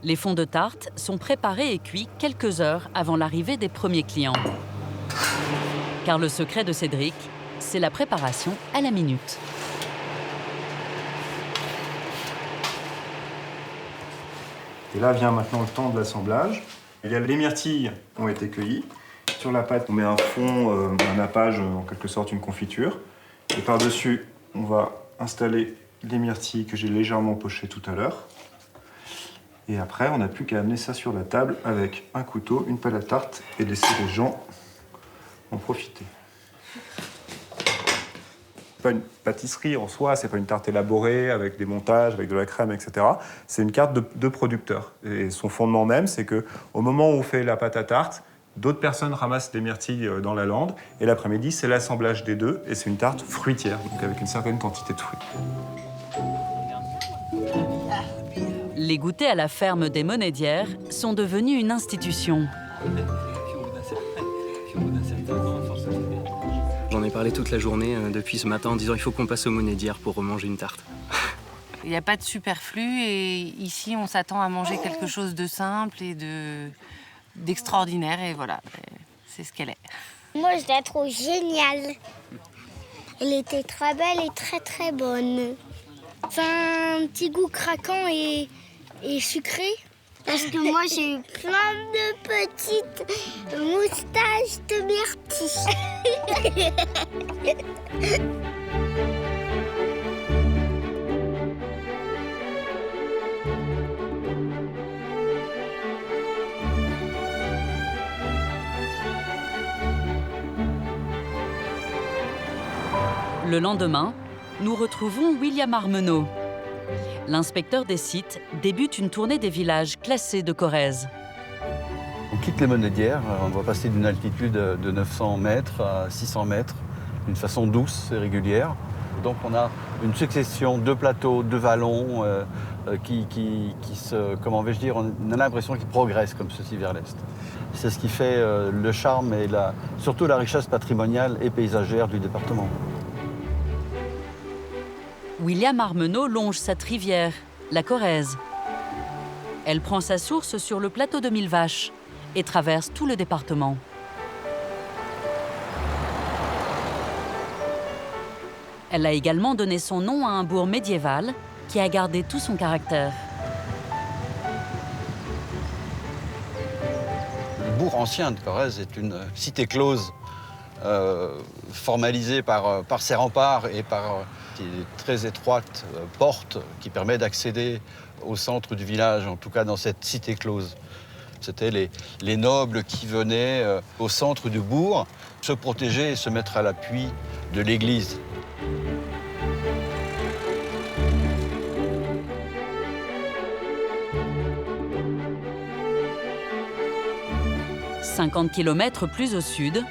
Les fonds de tarte sont préparés et cuits quelques heures avant l'arrivée des premiers clients. Car le secret de Cédric, c'est la préparation à la minute. Et là vient maintenant le temps de l'assemblage. Les myrtilles ont été cueillies. Sur la pâte, on met un fond, un nappage, en quelque sorte une confiture. Et par-dessus, on va installer les myrtilles que j'ai légèrement pochées tout à l'heure. Et après, on n'a plus qu'à amener ça sur la table avec un couteau, une pelle à tarte et laisser les gens en profiter. C'est pas une pâtisserie en soi, c'est pas une tarte élaborée avec des montages, avec de la crème, etc. C'est une carte de producteur. Et son fondement même, c'est qu'au moment où on fait la pâte à tarte, d'autres personnes ramassent des myrtilles dans la lande. Et l'après-midi, c'est l'assemblage des deux. Et c'est une tarte fruitière, donc avec une certaine quantité de fruits. Les goûters à la ferme des Monédières sont devenus une institution. J'en ai parlé toute la journée depuis ce matin en disant il faut qu'on passe aux Monédières pour remanger une tarte. Il n'y a pas de superflu et ici on s'attend à manger quelque chose de simple et d'extraordinaire et voilà, c'est ce qu'elle est. Moi je la trouve géniale. Elle était très belle et très très bonne. C'est un petit goût craquant et sucré. Parce que moi j'ai eu plein de petites moustaches de myrtille. Le lendemain, nous retrouvons William Armenaud. L'inspecteur des sites débute une tournée des villages classés de Corrèze. On quitte les Monédières, on va passer d'une altitude de 900 mètres à 600 mètres d'une façon douce et régulière. Donc on a une succession de plateaux, de vallons qui comment vais-je dire, on a l'impression qu'ils progressent comme ceci vers l'est. C'est ce qui fait le charme et surtout la richesse patrimoniale et paysagère du département. William Armenaud longe cette rivière, la Corrèze. Elle prend sa source sur le plateau de Millevaches et traverse tout le département. Elle a également donné son nom à un bourg médiéval qui a gardé tout son caractère. Le bourg ancien de Corrèze est une cité close, formalisée par ses remparts et par des très étroites portes qui permettent d'accéder au centre du village, en tout cas dans cette cité close. C'était les nobles qui venaient au centre du bourg se protéger et se mettre à l'appui de l'église. 50 km plus au sud,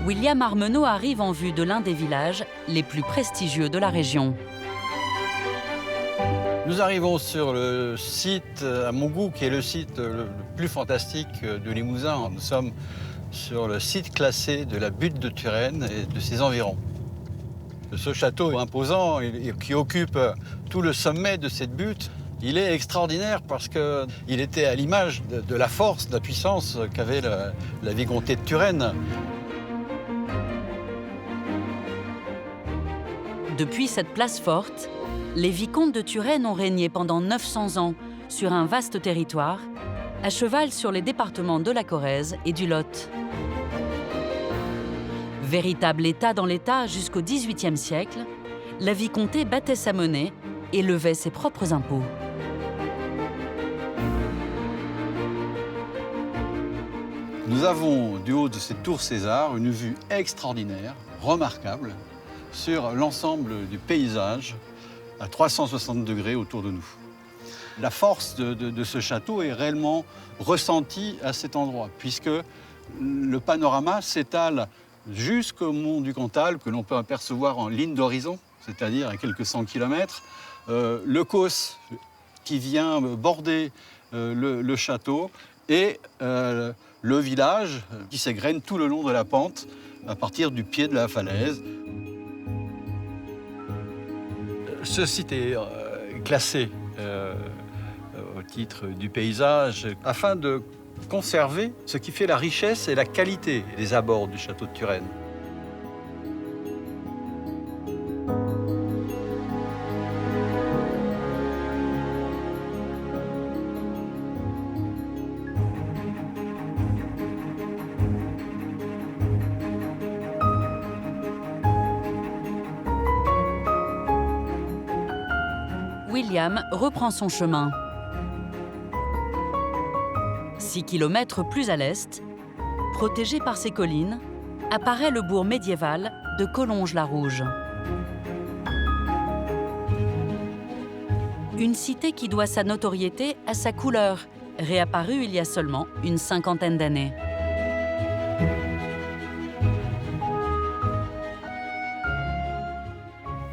William Armenaud arrive en vue de l'un des villages les plus prestigieux de la région. Nous arrivons sur le site, à mon goût, qui est le site le plus fantastique de Limousin. Nous sommes sur le site classé de la butte de Turenne et de ses environs. Ce château imposant qui occupe tout le sommet de cette butte, il est extraordinaire parce qu'il était à l'image de la force, de la puissance qu'avait la vicomté de Turenne. Depuis cette place forte, les vicomtes de Turenne ont régné pendant 900 ans sur un vaste territoire, à cheval sur les départements de la Corrèze et du Lot. Véritable État dans l'État jusqu'au XVIIIe siècle, la vicomté battait sa monnaie et levait ses propres impôts. Nous avons, du haut de cette tour César, une vue extraordinaire, remarquable, sur l'ensemble du paysage à 360 degrés autour de nous. La force de ce château est réellement ressentie à cet endroit, puisque le panorama s'étale jusqu'au mont du Cantal, que l'on peut apercevoir en ligne d'horizon, c'est-à-dire à quelques 100 km. Le Causse qui vient border le château et le village qui s'égrène tout le long de la pente à partir du pied de la falaise. Ce site est classé au titre du paysage afin de conserver ce qui fait la richesse et la qualité des abords du château de Turenne. William reprend son chemin. 6 km plus à l'est, protégé par ses collines, apparaît le bourg médiéval de Collonges-la-Rouge. Une cité qui doit sa notoriété à sa couleur, réapparue il y a seulement une cinquantaine d'années.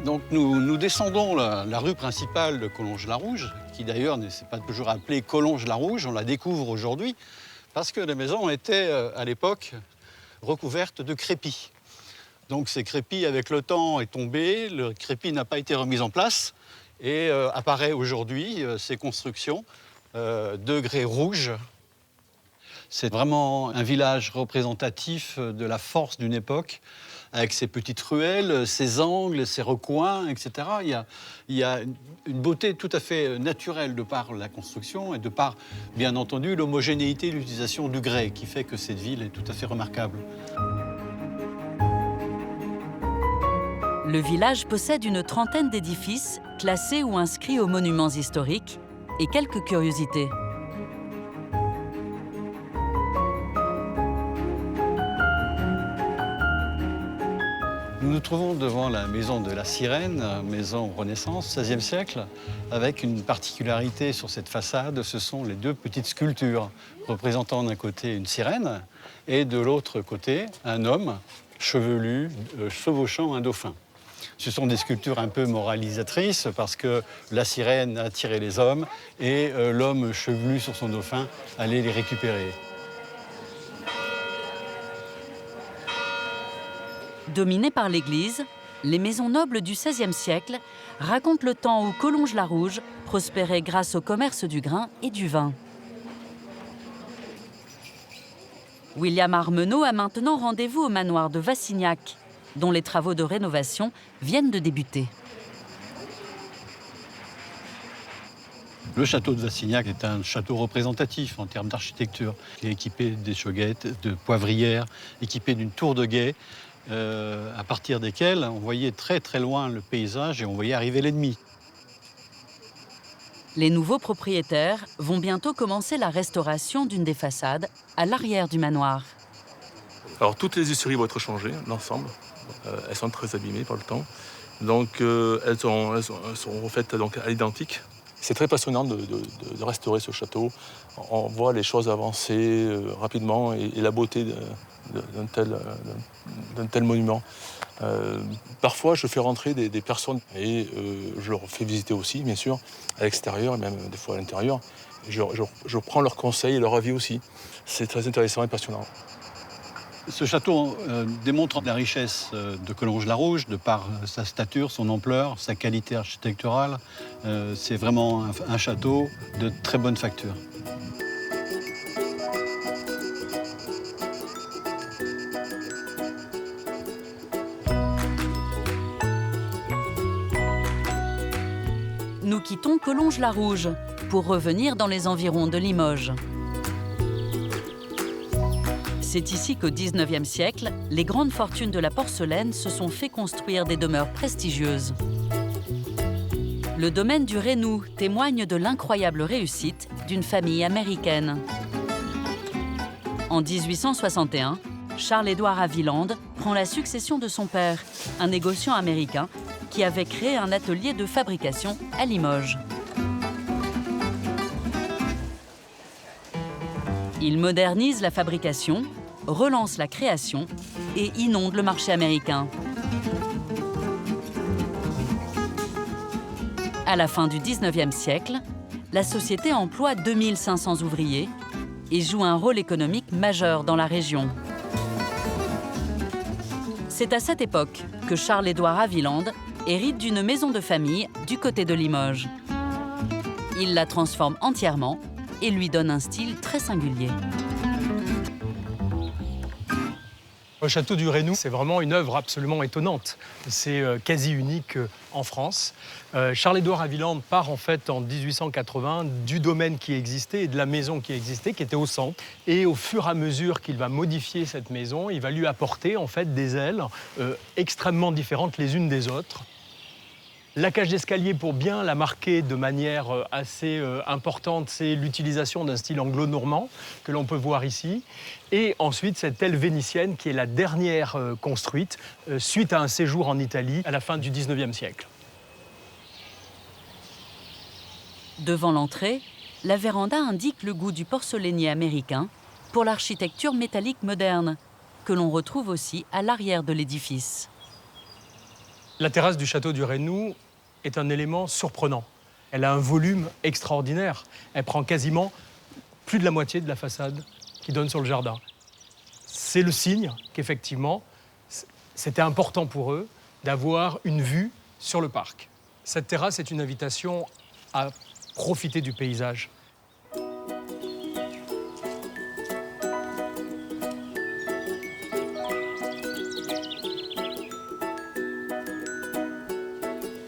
Donc nous descendons la rue principale de Collonges-la-Rouge, qui d'ailleurs ne s'est pas toujours appelée Collonges-la-Rouge, on la découvre aujourd'hui, parce que les maisons étaient à l'époque recouvertes de crépi. Donc ces crépis, avec le temps, est tombé, le crépi n'a pas été remis en place, et apparaît aujourd'hui ces constructions de grès rouge. C'est vraiment un village représentatif de la force d'une époque, avec ses petites ruelles, ses angles, ses recoins, etc. Il y a une beauté tout à fait naturelle de par la construction et de par, bien entendu, l'homogénéité et l'utilisation du grès qui fait que cette ville est tout à fait remarquable. Le village possède une trentaine d'édifices classés ou inscrits aux monuments historiques et quelques curiosités. Nous nous trouvons devant la maison de la Sirène, maison Renaissance, XVIe siècle, avec une particularité sur cette façade, ce sont les deux petites sculptures représentant d'un côté une sirène et de l'autre côté un homme chevelu chevauchant un dauphin. Ce sont des sculptures un peu moralisatrices parce que la sirène attirait les hommes et l'homme chevelu sur son dauphin allait les récupérer. Dominées par l'Église, les maisons nobles du XVIe siècle racontent le temps où Collonges-la-Rouge prospérait grâce au commerce du grain et du vin. William Armenaud a maintenant rendez-vous au manoir de Vassignac, dont les travaux de rénovation viennent de débuter. Le château de Vassignac est un château représentatif en termes d'architecture. Il est équipé d'échauguettes, de poivrières, équipé d'une tour de guet, à partir desquelles on voyait très très loin le paysage et on voyait arriver l'ennemi. Les nouveaux propriétaires vont bientôt commencer la restauration d'une des façades à l'arrière du manoir. Alors toutes les essuries vont être changées, l'ensemble. Elles sont très abîmées par le temps. Donc elles sont refaites donc, à l'identique. C'est très passionnant de restaurer ce château. On voit les choses avancer rapidement et la beauté d'un tel monument. Parfois, je fais rentrer des personnes et je leur fais visiter aussi, bien sûr, à l'extérieur et même des fois à l'intérieur. Je prends leurs conseils et leur avis aussi. C'est très intéressant et passionnant. Ce château démontre la richesse de Collonges-la-Rouge, de par sa stature, son ampleur, sa qualité architecturale. C'est vraiment un château de très bonne facture. Nous quittons Collonges-la-Rouge pour revenir dans les environs de Limoges. C'est ici qu'au XIXe siècle, les grandes fortunes de la porcelaine se sont fait construire des demeures prestigieuses. Le domaine du Reynoux témoigne de l'incroyable réussite d'une famille américaine. En 1861, Charles-Édouard Haviland prend la succession de son père, un négociant américain qui avait créé un atelier de fabrication à Limoges. Il modernise la fabrication, relance la création et inonde le marché américain. À la fin du XIXe siècle, la société emploie 2500 ouvriers et joue un rôle économique majeur dans la région. C'est à cette époque que Charles-Édouard Haviland hérite d'une maison de famille du côté de Limoges. Il la transforme entièrement et lui donne un style très singulier. Le château du Reynoux, c'est vraiment une œuvre absolument étonnante. C'est quasi unique en France. Charles-Édouard Haviland part en fait en 1880 du domaine qui existait et de la maison qui existait, qui était au centre. Et au fur et à mesure qu'il va modifier cette maison, il va lui apporter en fait des ailes extrêmement différentes les unes des autres. La cage d'escalier, pour bien la marquer de manière assez importante, c'est l'utilisation d'un style anglo-normand que l'on peut voir ici. Et ensuite, cette aile vénitienne qui est la dernière construite suite à un séjour en Italie à la fin du XIXe siècle. Devant l'entrée, la véranda indique le goût du porcelainier américain pour l'architecture métallique moderne, que l'on retrouve aussi à l'arrière de l'édifice. La terrasse du château du Reynoux est un élément surprenant. Elle a un volume extraordinaire. Elle prend quasiment plus de la moitié de la façade qui donne sur le jardin. C'est le signe qu'effectivement, c'était important pour eux d'avoir une vue sur le parc. Cette terrasse est une invitation à profiter du paysage.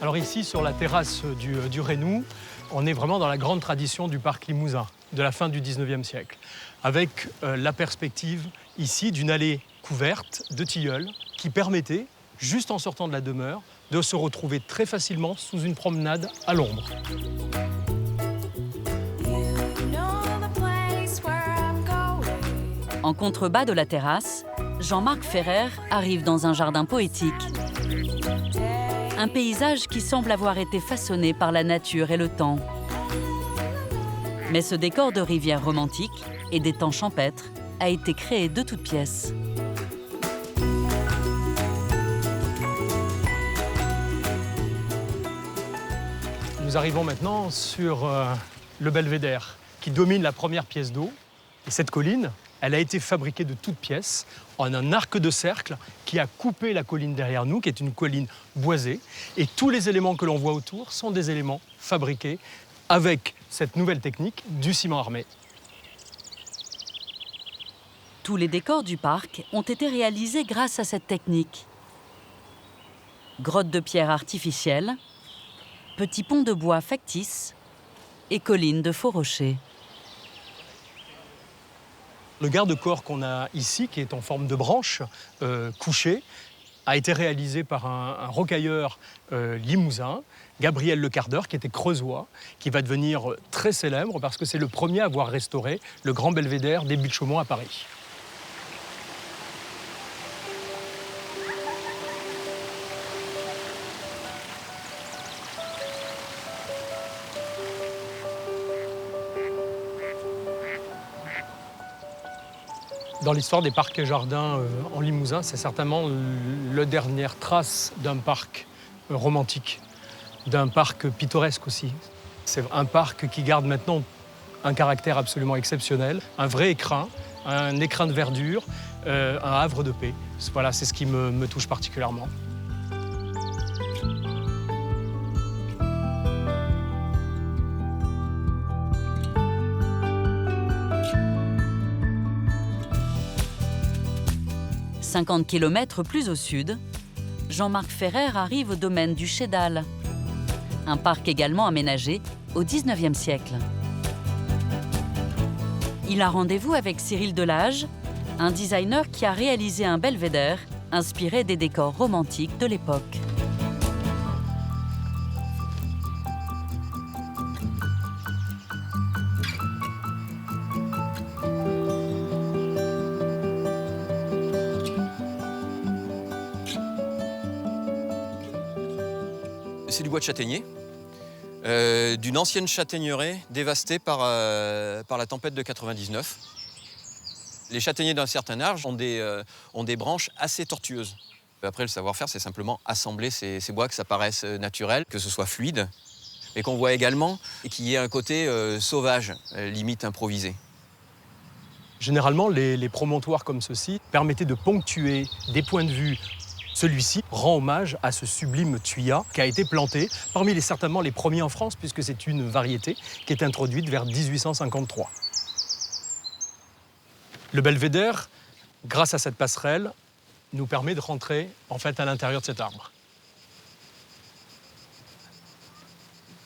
Alors ici, sur la terrasse du Reynoux, on est vraiment dans la grande tradition du parc limousin, de la fin du XIXe siècle, avec la perspective ici d'une allée couverte de tilleuls qui permettait, juste en sortant de la demeure, de se retrouver très facilement sous une promenade à l'ombre. En contrebas de la terrasse, Jean-Marc Ferrer arrive dans un jardin poétique. Un paysage qui semble avoir été façonné par la nature et le temps. Mais ce décor de rivière romantique et des temps champêtres a été créé de toutes pièces. Nous arrivons maintenant sur le belvédère qui domine la première pièce d'eau. Et cette colline, elle a été fabriquée de toutes pièces en un arc de cercle qui a coupé la colline derrière nous, qui est une colline boisée. Et tous les éléments que l'on voit autour sont des éléments fabriqués avec cette nouvelle technique du ciment armé. Tous les décors du parc ont été réalisés grâce à cette technique. Grottes de pierre artificielles, petits ponts de bois factices et collines de faux rochers. Le garde-corps qu'on a ici, qui est en forme de branche couchée, a été réalisé par un rocailleur limousin, Gabriel Lecardeur, qui était creusois, qui va devenir très célèbre parce que c'est le premier à avoir restauré le grand belvédère des Buttes-Chaumont à Paris. Dans l'histoire des parcs et jardins en Limousin, c'est certainement la dernière trace d'un parc romantique, d'un parc pittoresque aussi. C'est un parc qui garde maintenant un caractère absolument exceptionnel, un vrai écrin de verdure, un havre de paix. Voilà, c'est ce qui me touche particulièrement. « 50 km plus au sud, Jean-Marc Ferrer arrive au domaine du Chédal, un parc également aménagé au XIXe siècle. Il a rendez-vous avec Cyril Delage, un designer qui a réalisé un belvédère inspiré des décors romantiques de l'époque. C'est du bois de châtaignier, d'une ancienne châtaigneraie dévastée par la tempête de 99. Les châtaigniers d'un certain âge ont des branches assez tortueuses. Après, le savoir-faire, c'est simplement assembler ces bois, que ça paraisse naturel, que ce soit fluide, mais qu'on voit également qu'il y ait un côté sauvage, limite improvisé. Généralement, les promontoires comme ceux-ci permettaient de ponctuer des points de vue. Celui-ci rend hommage à ce sublime thuya qui a été planté parmi certainement les premiers en France, puisque c'est une variété qui est introduite vers 1853. Le belvédère, grâce à cette passerelle, nous permet de rentrer en fait à l'intérieur de cet arbre.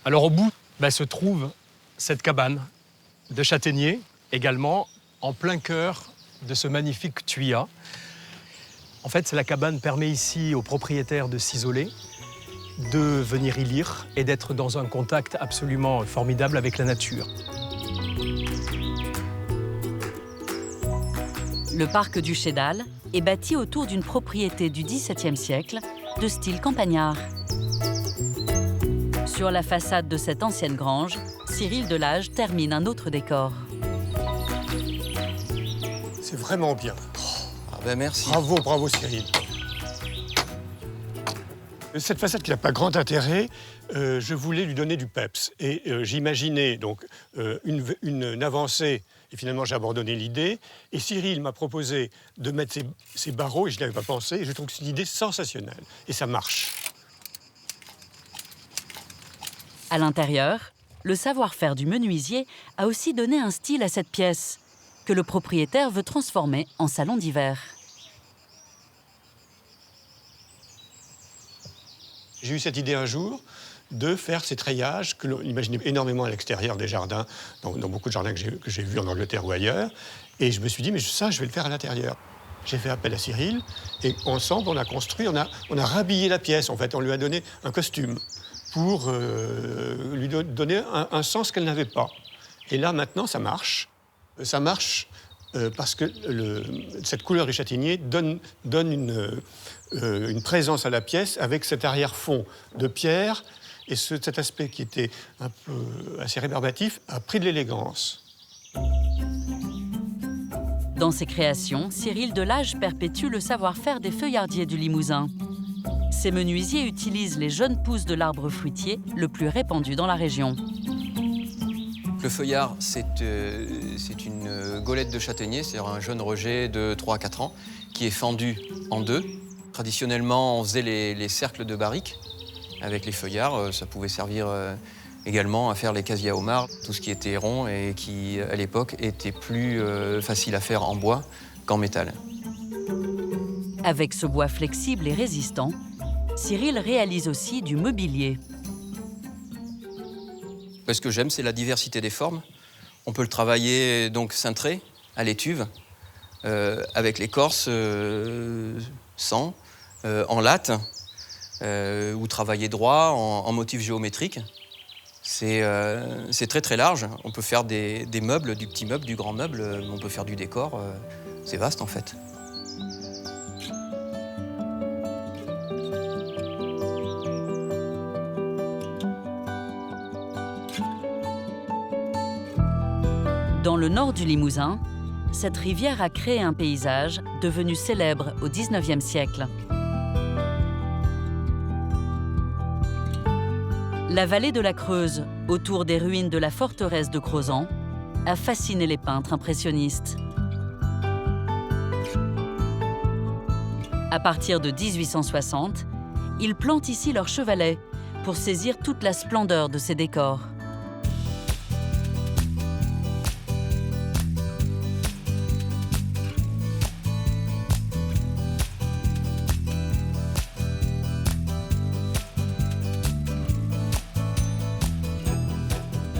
Alors au bout se trouve cette cabane de châtaigniers, également en plein cœur de ce magnifique thuya. En fait, la cabane permet ici aux propriétaires de s'isoler, de venir y lire et d'être dans un contact absolument formidable avec la nature. Le parc du Chédal est bâti autour d'une propriété du XVIIe siècle de style campagnard. Sur la façade de cette ancienne grange, Cyril Delage termine un autre décor. C'est vraiment bien. Merci. Bravo Cyril. Cette façade qui n'a pas grand intérêt, je voulais lui donner du peps. Et j'imaginais donc une avancée, et finalement j'ai abandonné l'idée. Et Cyril m'a proposé de mettre ces barreaux, et je n'y avais pas pensé, et je trouve que c'est une idée sensationnelle. Et ça marche. À l'intérieur, le savoir-faire du menuisier a aussi donné un style à cette pièce, que le propriétaire veut transformer en salon d'hiver. J'ai eu cette idée un jour de faire ces treillages que l'on imaginait énormément à l'extérieur des jardins, dans beaucoup de jardins que j'ai vus en Angleterre ou ailleurs. Et je me suis dit, mais ça, je vais le faire à l'intérieur. J'ai fait appel à Cyril et ensemble, on a construit, on a rhabillé la pièce. En fait, on lui a donné un costume pour lui donner un sens qu'elle n'avait pas. Et là, maintenant, ça marche. Ça marche parce que cette couleur du châtaignier donne une présence à la pièce avec cet arrière-fond de pierre. Et cet aspect qui était un peu assez rébarbatif a pris de l'élégance. Dans ses créations, Cyril Delage perpétue le savoir-faire des feuillardiers du Limousin. Ces menuisiers utilisent les jeunes pousses de l'arbre fruitier le plus répandu dans la région. Le feuillard, c'est une golette de châtaignier, c'est-à-dire un jeune rejet de 3 à 4 ans, qui est fendu en deux. Traditionnellement, on faisait les cercles de barriques avec les feuillards. Ça pouvait servir également à faire les casiers à homard, tout ce qui était rond et qui, à l'époque, était plus facile à faire en bois qu'en métal. Avec ce bois flexible et résistant, Cyril réalise aussi du mobilier. Ce que j'aime, c'est la diversité des formes. On peut le travailler donc cintré, à l'étuve, avec l'écorce sans, en latte, ou travailler droit, en motif géométrique. C'est très très large. On peut faire des meubles, du petit meuble, du grand meuble. On peut faire du décor. C'est vaste en fait. Dans le nord du Limousin, cette rivière a créé un paysage devenu célèbre au XIXe siècle. La vallée de la Creuse, autour des ruines de la forteresse de Crozant, a fasciné les peintres impressionnistes. À partir de 1860, ils plantent ici leurs chevalets pour saisir toute la splendeur de ces décors.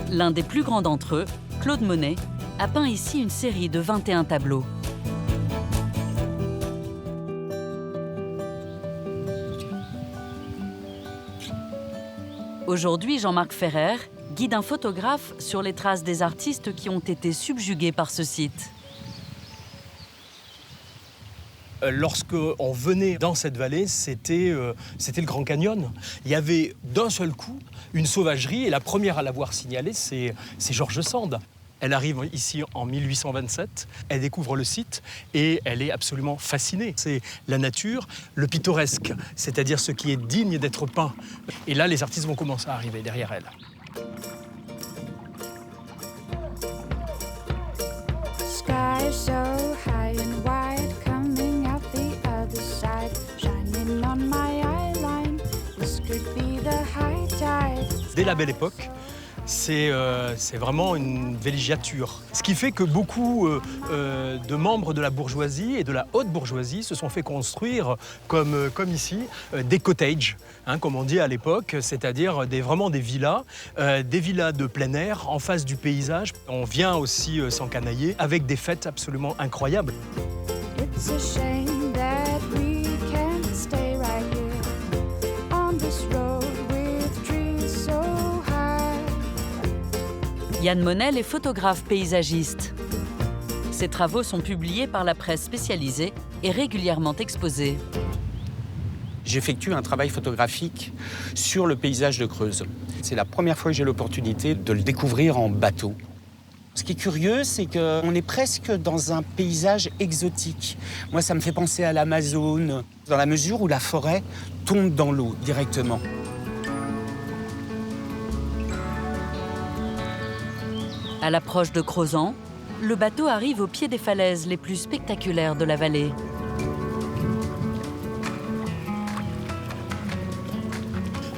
L'un des plus grands d'entre eux, Claude Monet, a peint ici une série de 21 tableaux. Aujourd'hui, Jean-Marc Ferrer guide un photographe sur les traces des artistes qui ont été subjugués par ce site. Lorsqu'on venait dans cette vallée, c'était le Grand Canyon. Il y avait d'un seul coup une sauvagerie, et la première à l'avoir signalée, c'est George Sand. Elle arrive ici en 1827, elle découvre le site et elle est absolument fascinée. C'est la nature, le pittoresque, c'est-à-dire ce qui est digne d'être peint. Et là, les artistes vont commencer à arriver derrière elle. Sky so high and wide, coming out the other side, shining on my eyeline. This could be the high tide. Dès la Belle Époque, c'est vraiment une villégiature. Ce qui fait que beaucoup de membres de la bourgeoisie et de la haute bourgeoisie se sont fait construire, comme ici, des cottages, hein, comme on dit à l'époque, c'est-à-dire vraiment des villas de plein air en face du paysage. On vient aussi s'encanailler avec des fêtes absolument incroyables. It's a shame that we can't stay right here on this road with trees so high. Yann Monel est photographe paysagiste. Ses travaux sont publiés par la presse spécialisée et régulièrement exposés. J'effectue un travail photographique sur le paysage de Creuse. C'est la première fois que j'ai l'opportunité de le découvrir en bateau. Ce qui est curieux, c'est qu'on est presque dans un paysage exotique. Moi, ça me fait penser à l'Amazone, dans la mesure où la forêt tombe dans l'eau directement. À l'approche de Crozant, le bateau arrive au pied des falaises les plus spectaculaires de la vallée.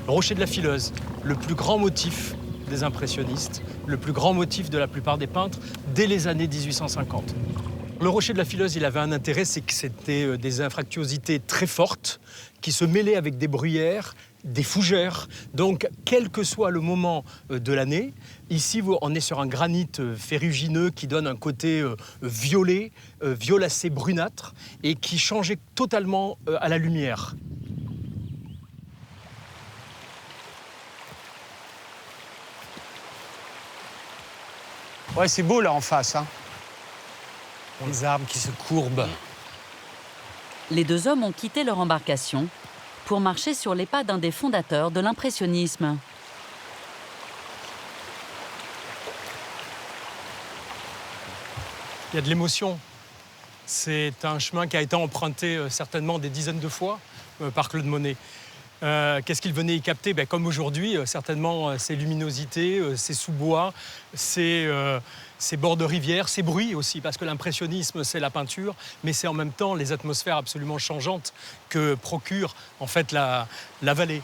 Le rocher de la Fileuse, le plus grand motif des impressionnistes, le plus grand motif de la plupart des peintres dès les années 1850. Le rocher de la Fileuse, il avait un intérêt, c'est que c'était des anfractuosités très fortes qui se mêlaient avec des bruyères, des fougères. Donc, quel que soit le moment de l'année, ici, on est sur un granit ferrugineux qui donne un côté violet, violacé brunâtre, et qui changeait totalement à la lumière. Ouais, c'est beau là en face, hein. Les arbres qui se courbent. Les deux hommes ont quitté leur embarcation pour marcher sur les pas d'un des fondateurs de l'impressionnisme. Il y a de l'émotion. C'est un chemin qui a été emprunté certainement des dizaines de fois par Claude Monet. Qu'est-ce qu'il venait y capter? Comme aujourd'hui, certainement ces luminosités, ces sous-bois, ces bords de rivière, ces bruits aussi, parce que l'impressionnisme, c'est la peinture, mais c'est en même temps les atmosphères absolument changeantes que procure en fait la vallée.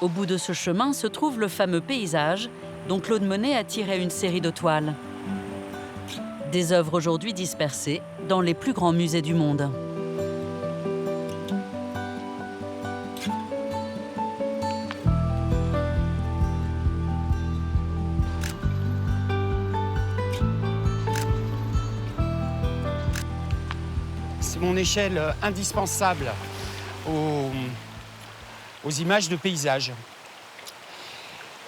Au bout de ce chemin se trouve le fameux paysage dont Claude Monet a tiré une série de toiles. Des œuvres aujourd'hui dispersées dans les plus grands musées du monde. C'est mon échelle indispensable aux images de paysage.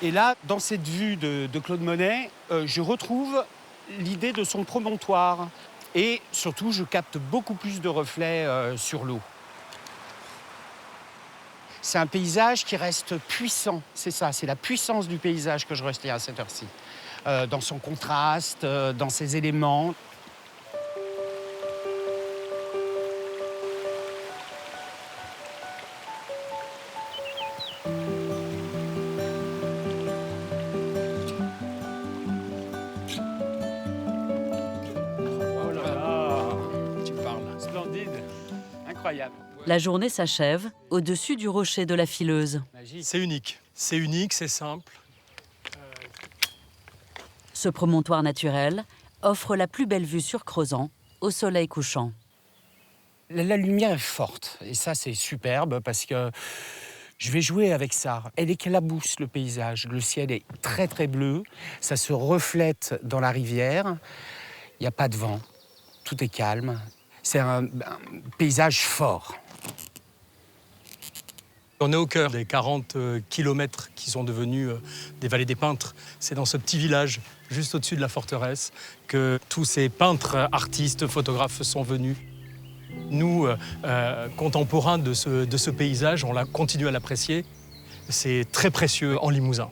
Et là, dans cette vue de Claude Monet, je retrouve l'idée de son promontoire. Et surtout, je capte beaucoup plus de reflets sur l'eau. C'est un paysage qui reste puissant, c'est ça, c'est la puissance du paysage que je retiens à cette heure-ci. Dans son contraste, dans ses éléments. Incroyable. La journée s'achève au-dessus du rocher de la Fileuse. C'est unique, c'est simple. Ce promontoire naturel offre la plus belle vue sur Crozant au soleil couchant. La lumière est forte et ça c'est superbe parce que je vais jouer avec ça. Elle éclabousse le paysage. Le ciel est très très bleu, ça se reflète dans la rivière. Il n'y a pas de vent, tout est calme. C'est un paysage fort. On est au cœur des 40 kilomètres qui sont devenus des vallées des peintres. C'est dans ce petit village, juste au-dessus de la forteresse, que tous ces peintres, artistes, photographes sont venus. Nous, contemporains de ce paysage, on continue à l'apprécier. C'est très précieux en Limousin.